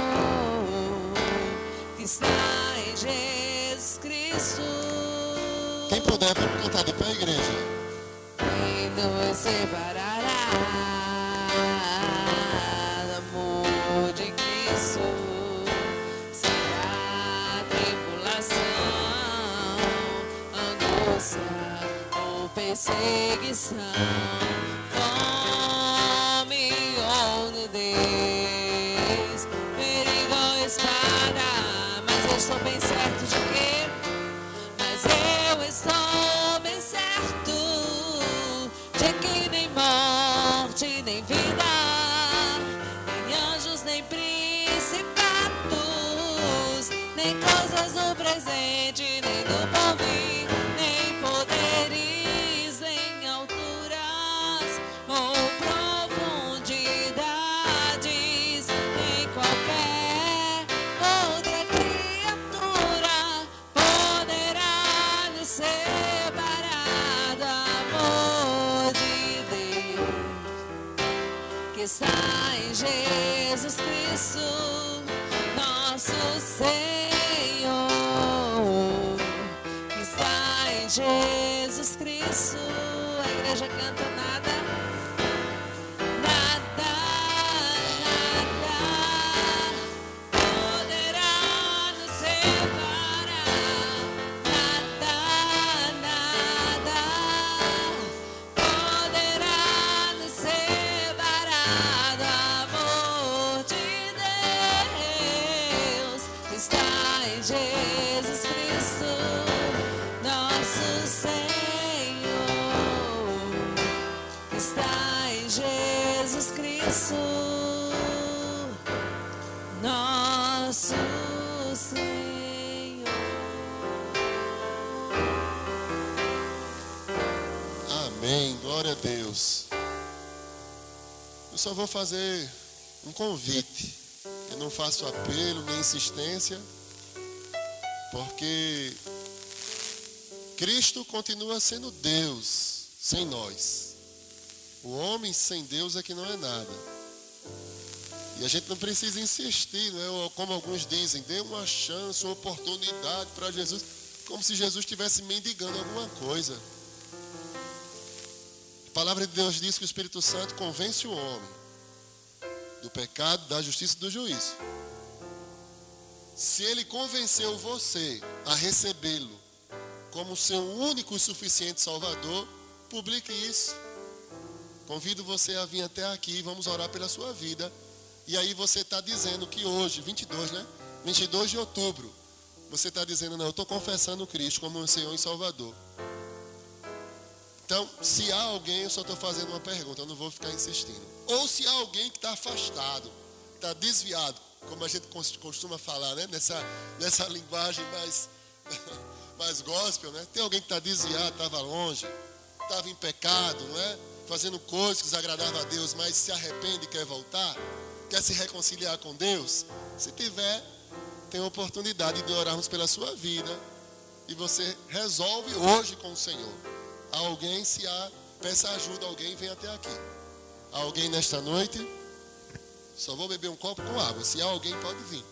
que está em Jesus Cristo. Quem puder, vamos cantar de pé, igreja. Quem nos separará do amor de Cristo, será tribulação, angústia ou perseguição, fome ou nudez, perigo ou espada. Mas eu estou bem certo de quê? Mas eu estou bem certo de que nem morte, nem vida, nem anjos, nem principados, nem coisas do presente, nem do porvir, está em Jesus Cristo, nosso Senhor. Está em Jesus Cristo. A igreja canta nada. Nada, nada poderá nos separar. Nada, nada poderá nos separar do amor de Deus. Está em Jesus Cristo, nosso Senhor. Está em Jesus Cristo, nosso Senhor. Amém, glória a Deus. Eu só vou fazer um convite. Eu não faço apelo nem insistência, porque Cristo continua sendo Deus sem nós. O homem sem Deus é que não é nada. E a gente não precisa insistir, né? Ou como alguns dizem, dê uma chance, uma oportunidade para Jesus, como se Jesus estivesse mendigando alguma coisa. A palavra de Deus diz que o Espírito Santo convence o homem do pecado, da justiça e do juízo. Se ele convenceu você a recebê-lo como seu único e suficiente Salvador, publique isso. Convido você a vir até aqui, vamos orar pela sua vida. E aí você está dizendo que hoje, 22, né? 22 de outubro, você está dizendo, não, eu estou confessando Cristo como o Senhor e Salvador. Então, se há alguém, eu só estou fazendo uma pergunta, eu não vou ficar insistindo. Ou se há alguém que está afastado, está desviado, como a gente costuma falar, né? Nessa linguagem mais gospel, né? Tem alguém que está desviado, estava longe, estava em pecado, não é? Fazendo coisas que desagradavam a Deus, mas se arrepende e quer voltar, quer se reconciliar com Deus. Se tiver, tem a oportunidade de orarmos pela sua vida e você resolve hoje com o Senhor. Alguém, se há, peça ajuda, alguém vem até aqui. Há alguém nesta noite? Só vou beber um copo com água. Se há alguém, pode vir.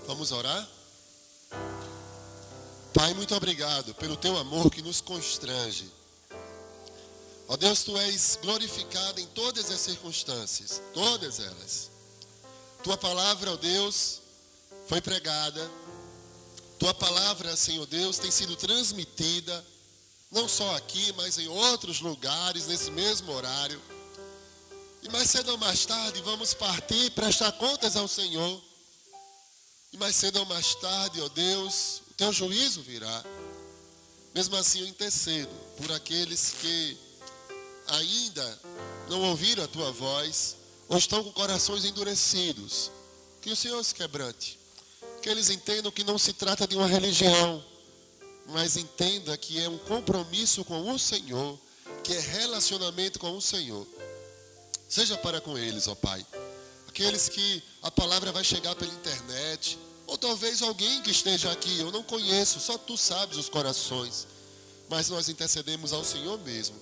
Vamos orar? Pai, muito obrigado pelo teu amor que nos constrange. Ó Deus, tu és glorificado em todas as circunstâncias, todas elas. Tua palavra, ó Deus, foi pregada. Tua palavra, Senhor Deus, tem sido transmitida, não só aqui, mas em outros lugares, nesse mesmo horário. E mais cedo ou mais tarde, vamos partir e prestar contas ao Senhor. E mais cedo ou mais tarde, ó Deus, o teu juízo virá. Mesmo assim, eu intercedo por aqueles que ainda não ouviram a tua voz, ou estão com corações endurecidos. Que o Senhor se quebrante. Que eles entendam que não se trata de uma religião, mas entenda que é um compromisso com o Senhor, que é relacionamento com o Senhor. Seja para com eles, ó Pai. Aqueles que a palavra vai chegar pela internet, ou talvez alguém que esteja aqui, eu não conheço, só tu sabes os corações, mas nós intercedemos ao Senhor mesmo.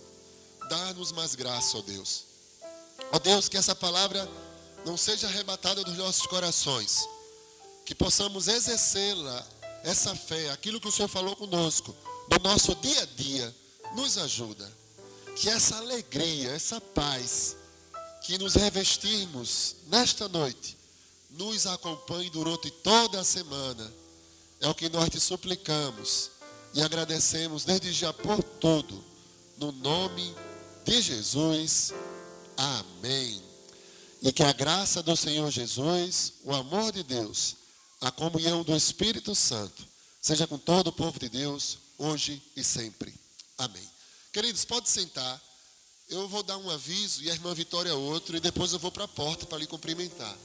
Dá-nos mais graça, ó Deus. Ó Deus, que essa palavra não seja arrebatada dos nossos corações, que possamos exercê-la, essa fé, aquilo que o Senhor falou conosco, no nosso dia a dia, nos ajuda. Que essa alegria, essa paz, que nos revestirmos nesta noite, nos acompanhe durante toda a semana. É o que nós te suplicamos e agradecemos desde já por tudo, no nome de Jesus. Amém. E que a graça do Senhor Jesus, o amor de Deus, a comunhão do Espírito Santo, seja com todo o povo de Deus, hoje e sempre. Amém. Queridos, pode sentar. Eu vou dar um aviso e a irmã Vitória outro, e depois eu vou para a porta para lhe cumprimentar.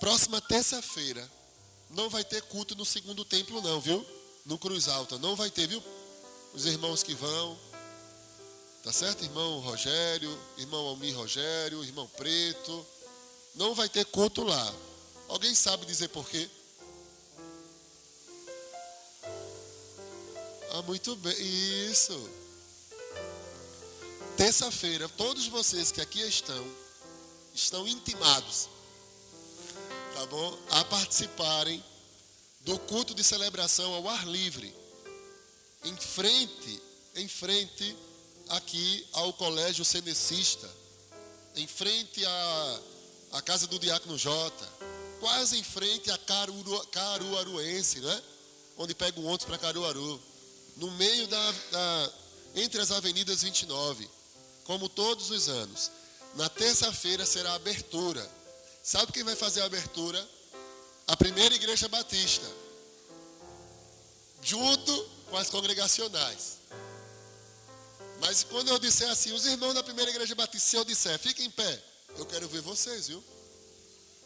Próxima terça-feira, não vai ter culto no segundo templo não, viu? No Cruz Alta, não vai ter, viu? Os irmãos que vão, tá certo? Irmão Rogério, irmão Almir Rogério, irmão Preto, não vai ter culto lá. Alguém sabe dizer por quê? Ah, muito bem, isso. Terça-feira, todos vocês que aqui estão intimados, tá bom? A participarem do culto de celebração ao ar livre, em frente aqui ao Colégio Cenecista, em frente à casa do Diácono Jota, quase em frente a Caruaruense, né? Onde pega o ônibus para Caruaru, no meio entre as avenidas 29, como todos os anos. Na terça-feira será a abertura. Sabe quem vai fazer a abertura? A primeira igreja batista, junto com as congregacionais. Mas quando eu disser assim, os irmãos da primeira igreja batista, se eu disser, fiquem em pé, eu quero ver vocês, viu?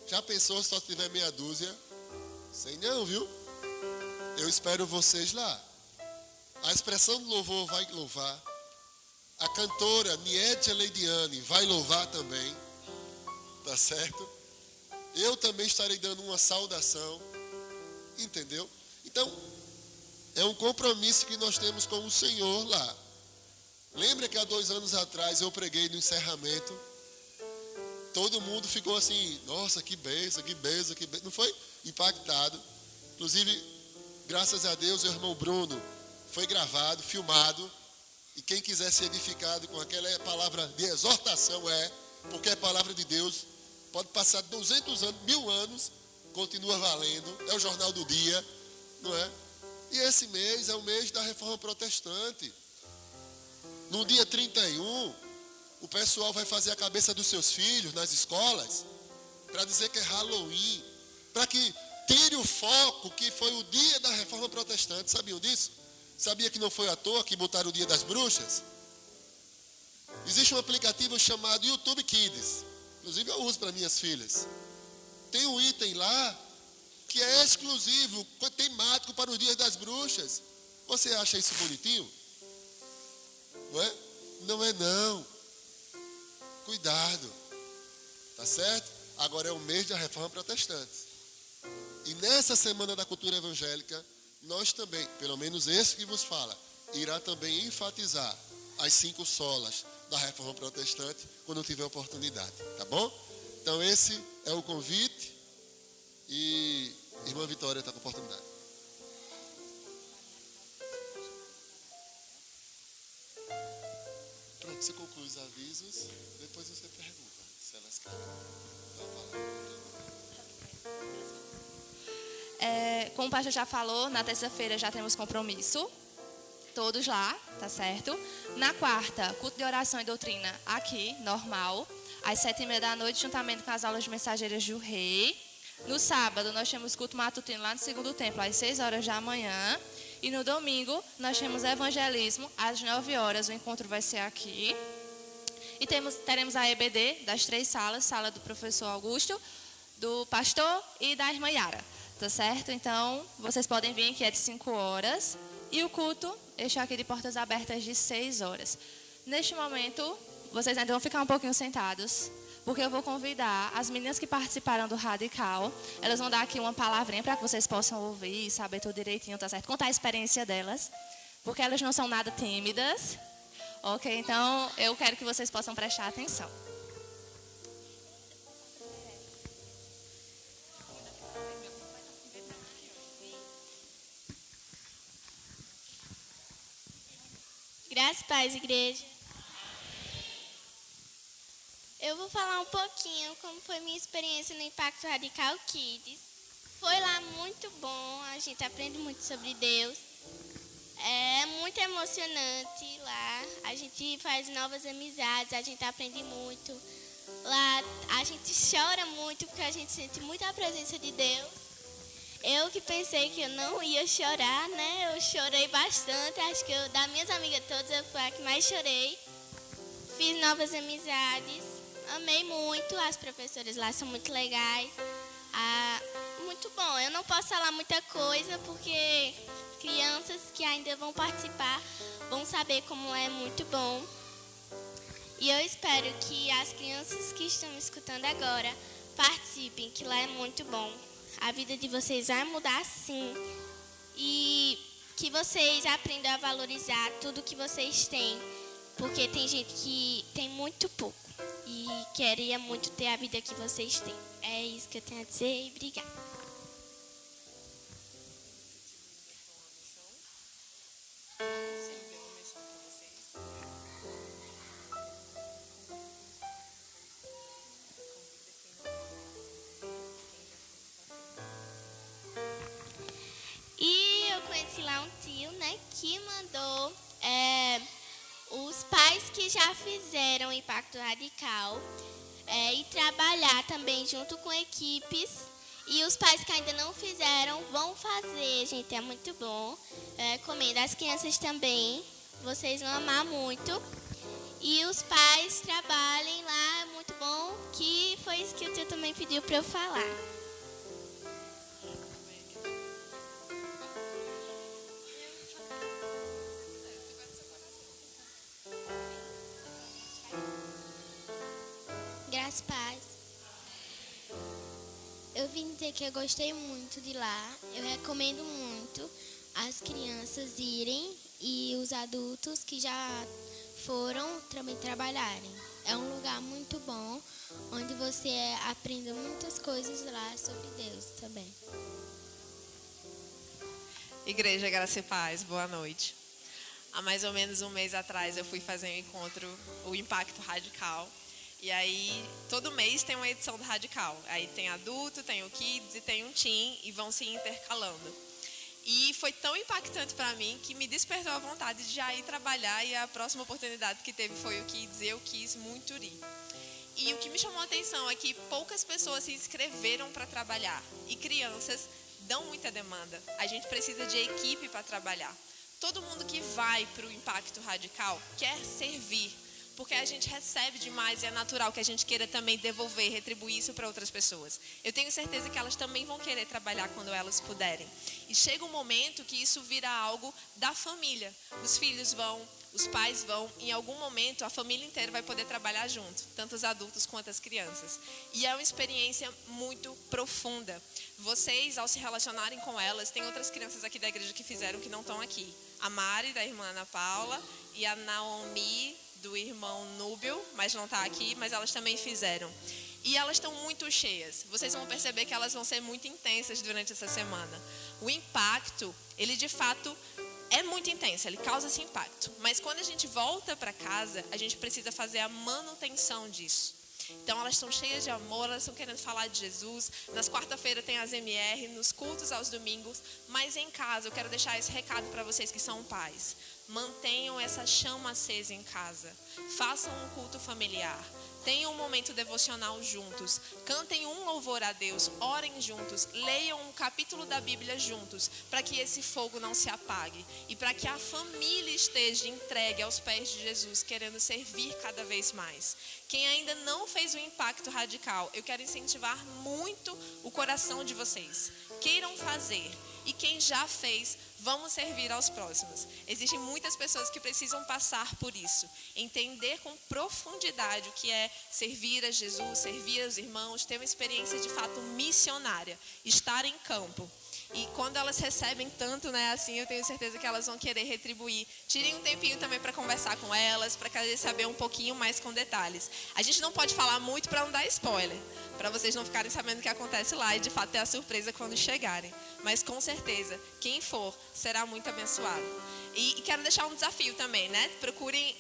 Já pensou se só tiver meia dúzia? Sei não, viu? Eu espero vocês lá. A expressão do louvor vai louvar. A cantora Nietzsche Leidiane vai louvar também. Tá certo? Eu também estarei dando uma saudação. Entendeu? Então, é um compromisso que nós temos com o Senhor lá. Lembra que há 2 anos atrás eu preguei no encerramento? Todo mundo ficou assim, nossa, que bênção, que bênção, que bênção. Não foi? Impactado. Inclusive, graças a Deus, o irmão Bruno foi gravado, filmado. E quem quiser ser edificado com aquela palavra de exortação porque é palavra de Deus, pode passar 200 anos, 1000 anos, continua valendo. É o jornal do dia, não é? E esse mês é o mês da Reforma Protestante. No dia 31, o pessoal vai fazer a cabeça dos seus filhos nas escolas para dizer que é Halloween, para que tire o foco que foi o dia da Reforma Protestante. Sabiam disso? Sabia que não foi à toa que botaram o dia das bruxas? Existe um aplicativo chamado YouTube Kids. Inclusive eu uso para minhas filhas. Tem um item lá que é exclusivo, temático para os dias das bruxas. Você acha isso bonitinho? Não é? Não é não. Cuidado. Tá certo? Agora é o mês da Reforma Protestante. E nessa Semana da Cultura Evangélica, nós também, pelo menos esse que vos fala, irá também enfatizar as 5 solas da Reforma Protestante quando tiver oportunidade, tá bom? Então esse é o convite e irmã Vitória está com a oportunidade. Pronto, você conclui os avisos, depois você pergunta se elas querem dar a palavra. Como o pastor já falou, na terça-feira já temos compromisso, todos lá, tá certo? Na quarta, culto de oração e doutrina aqui, normal, às 7h30 da noite, juntamente com as aulas de Mensageiras do Rei. No sábado, nós temos culto matutino lá no segundo templo, às 6h da manhã. E no domingo, nós temos evangelismo, às 9h, o encontro vai ser aqui. E teremos a EBD das 3 salas, sala do professor Augusto, do pastor e da irmã Yara. Tá certo? Então, vocês podem vir que é de 5h. E o culto, este aqui de portas abertas de 6h. Neste momento, vocês ainda vão ficar um pouquinho sentados, porque eu vou convidar as meninas que participaram do Radical. Elas vão dar aqui uma palavrinha para que vocês possam ouvir e saber tudo direitinho, tá certo? Contar a experiência delas, porque elas não são nada tímidas. Ok? Então, eu quero que vocês possam prestar atenção. Graças a Paz, igreja. Eu vou falar um pouquinho como foi minha experiência no Impacto Radical Kids. Foi lá muito bom, a gente aprende muito sobre Deus. É muito emocionante lá, a gente faz novas amizades, a gente aprende muito. Lá a gente chora muito porque a gente sente muito a presença de Deus. Eu que pensei que eu não ia chorar, né? Eu chorei bastante, acho que das minhas amigas todas eu fui a que mais chorei. Fiz novas amizades, amei muito, as professoras lá são muito legais. Muito bom, eu não posso falar muita coisa porque crianças que ainda vão participar vão saber como é muito bom. E eu espero que as crianças que estão me escutando agora participem, que lá é muito bom. A vida de vocês vai mudar sim. E que vocês aprendam a valorizar tudo que vocês têm. Porque tem gente que tem muito pouco e queria muito ter a vida que vocês têm. É isso que eu tenho a dizer e obrigada. E eu conheci lá um tio, né, que mandou os pais que já fizeram o Impacto Radical e trabalhar também junto com equipes. E os pais que ainda não fizeram vão fazer, gente, é muito bom. Recomendo as crianças também, vocês vão amar muito. E os pais trabalhem lá, é muito bom, que foi isso que o tio também pediu para eu falar. Graças a paz. Eu vim dizer que eu gostei muito de lá. Eu recomendo muito as crianças irem e os adultos que já foram também trabalharem. É um lugar muito bom, onde você aprende muitas coisas lá sobre Deus também. Igreja Graça e Paz, boa noite. Há mais ou menos um mês atrás eu fui fazer um encontro, o Impacto Radical. E aí, todo mês tem uma edição do Radical. Aí tem adulto, tem o Kids e tem um Teen e vão se intercalando. E foi tão impactante para mim que me despertou a vontade de já ir trabalhar e a próxima oportunidade que teve foi o Kids e eu quis muito ir. E o que me chamou a atenção é que poucas pessoas se inscreveram para trabalhar. E crianças dão muita demanda. A gente precisa de equipe para trabalhar. Todo mundo que vai para o Impacto Radical quer servir. Porque a gente recebe demais e é natural que a gente queira também devolver, retribuir isso para outras pessoas. Eu tenho certeza que elas também vão querer trabalhar quando elas puderem. E chega um momento que isso vira algo da família. Os filhos vão, os pais vão, em algum momento a família inteira vai poder trabalhar junto, tanto os adultos quanto as crianças. E é uma experiência muito profunda. Vocês, ao se relacionarem com elas, tem outras crianças aqui da igreja que fizeram que não estão aqui. A Mari, da irmã Ana Paula, e a Naomi, do irmão Núbio, mas não está aqui, mas elas também fizeram. E elas estão muito cheias. Vocês vão perceber que elas vão ser muito intensas durante essa semana. O impacto, ele de fato é muito intenso, ele causa esse impacto. Mas quando a gente volta para casa, a gente precisa fazer a manutenção disso. Então elas estão cheias de amor, elas estão querendo falar de Jesus. Nas quarta-feiras tem as MR, nos cultos aos domingos. Mas em casa, eu quero deixar esse recado para vocês que são pais. Mantenham essa chama acesa em casa. Façam um culto familiar. Tenham um momento devocional juntos. Cantem um louvor a Deus. Orem juntos. Leiam um capítulo da Bíblia juntos. Para que esse fogo não se apague. E para que a família esteja entregue aos pés de Jesus, querendo servir cada vez mais. Quem ainda não fez o Impacto Radical, eu quero incentivar muito o coração de vocês. Queiram fazer. E quem já fez, vamos servir aos próximos. Existem muitas pessoas que precisam passar por isso. Entender com profundidade o que é servir a Jesus, servir aos irmãos, ter uma experiência de fato missionária, estar em campo. E quando elas recebem tanto, né, assim, eu tenho certeza que elas vão querer retribuir. Tirem um tempinho também para conversar com elas, para querer saber um pouquinho mais com detalhes. A gente não pode falar muito para não dar spoiler, para vocês não ficarem sabendo o que acontece lá e de fato ter a surpresa quando chegarem. Mas com certeza, quem for será muito abençoado. E quero deixar um desafio também, né? Procurem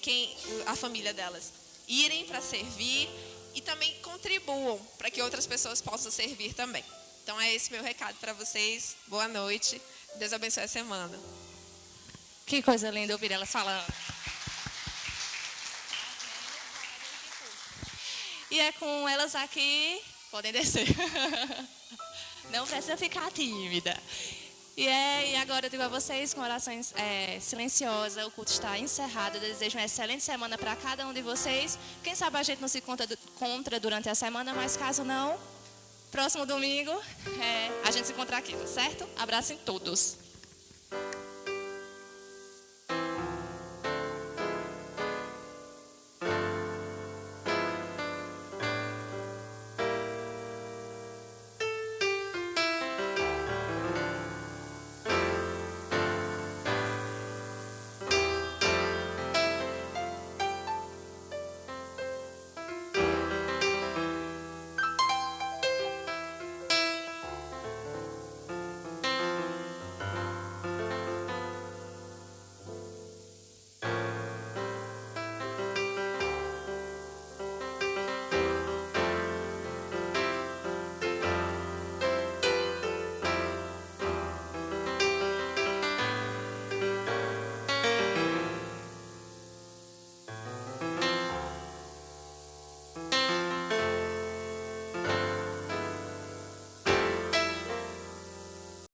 a família delas. Irem para servir e também contribuam para que outras pessoas possam servir também. Então é esse meu recado para vocês. Boa noite. Deus abençoe a semana. Que coisa linda ouvir elas falando. E é com elas aqui. Podem descer. Não precisa ficar tímida. E agora eu digo a vocês, com orações silenciosas, o culto está encerrado. Eu desejo uma excelente semana para cada um de vocês. Quem sabe a gente não se encontra durante a semana, mas caso não, próximo domingo a gente se encontra aqui, tá certo? Abraço em todos.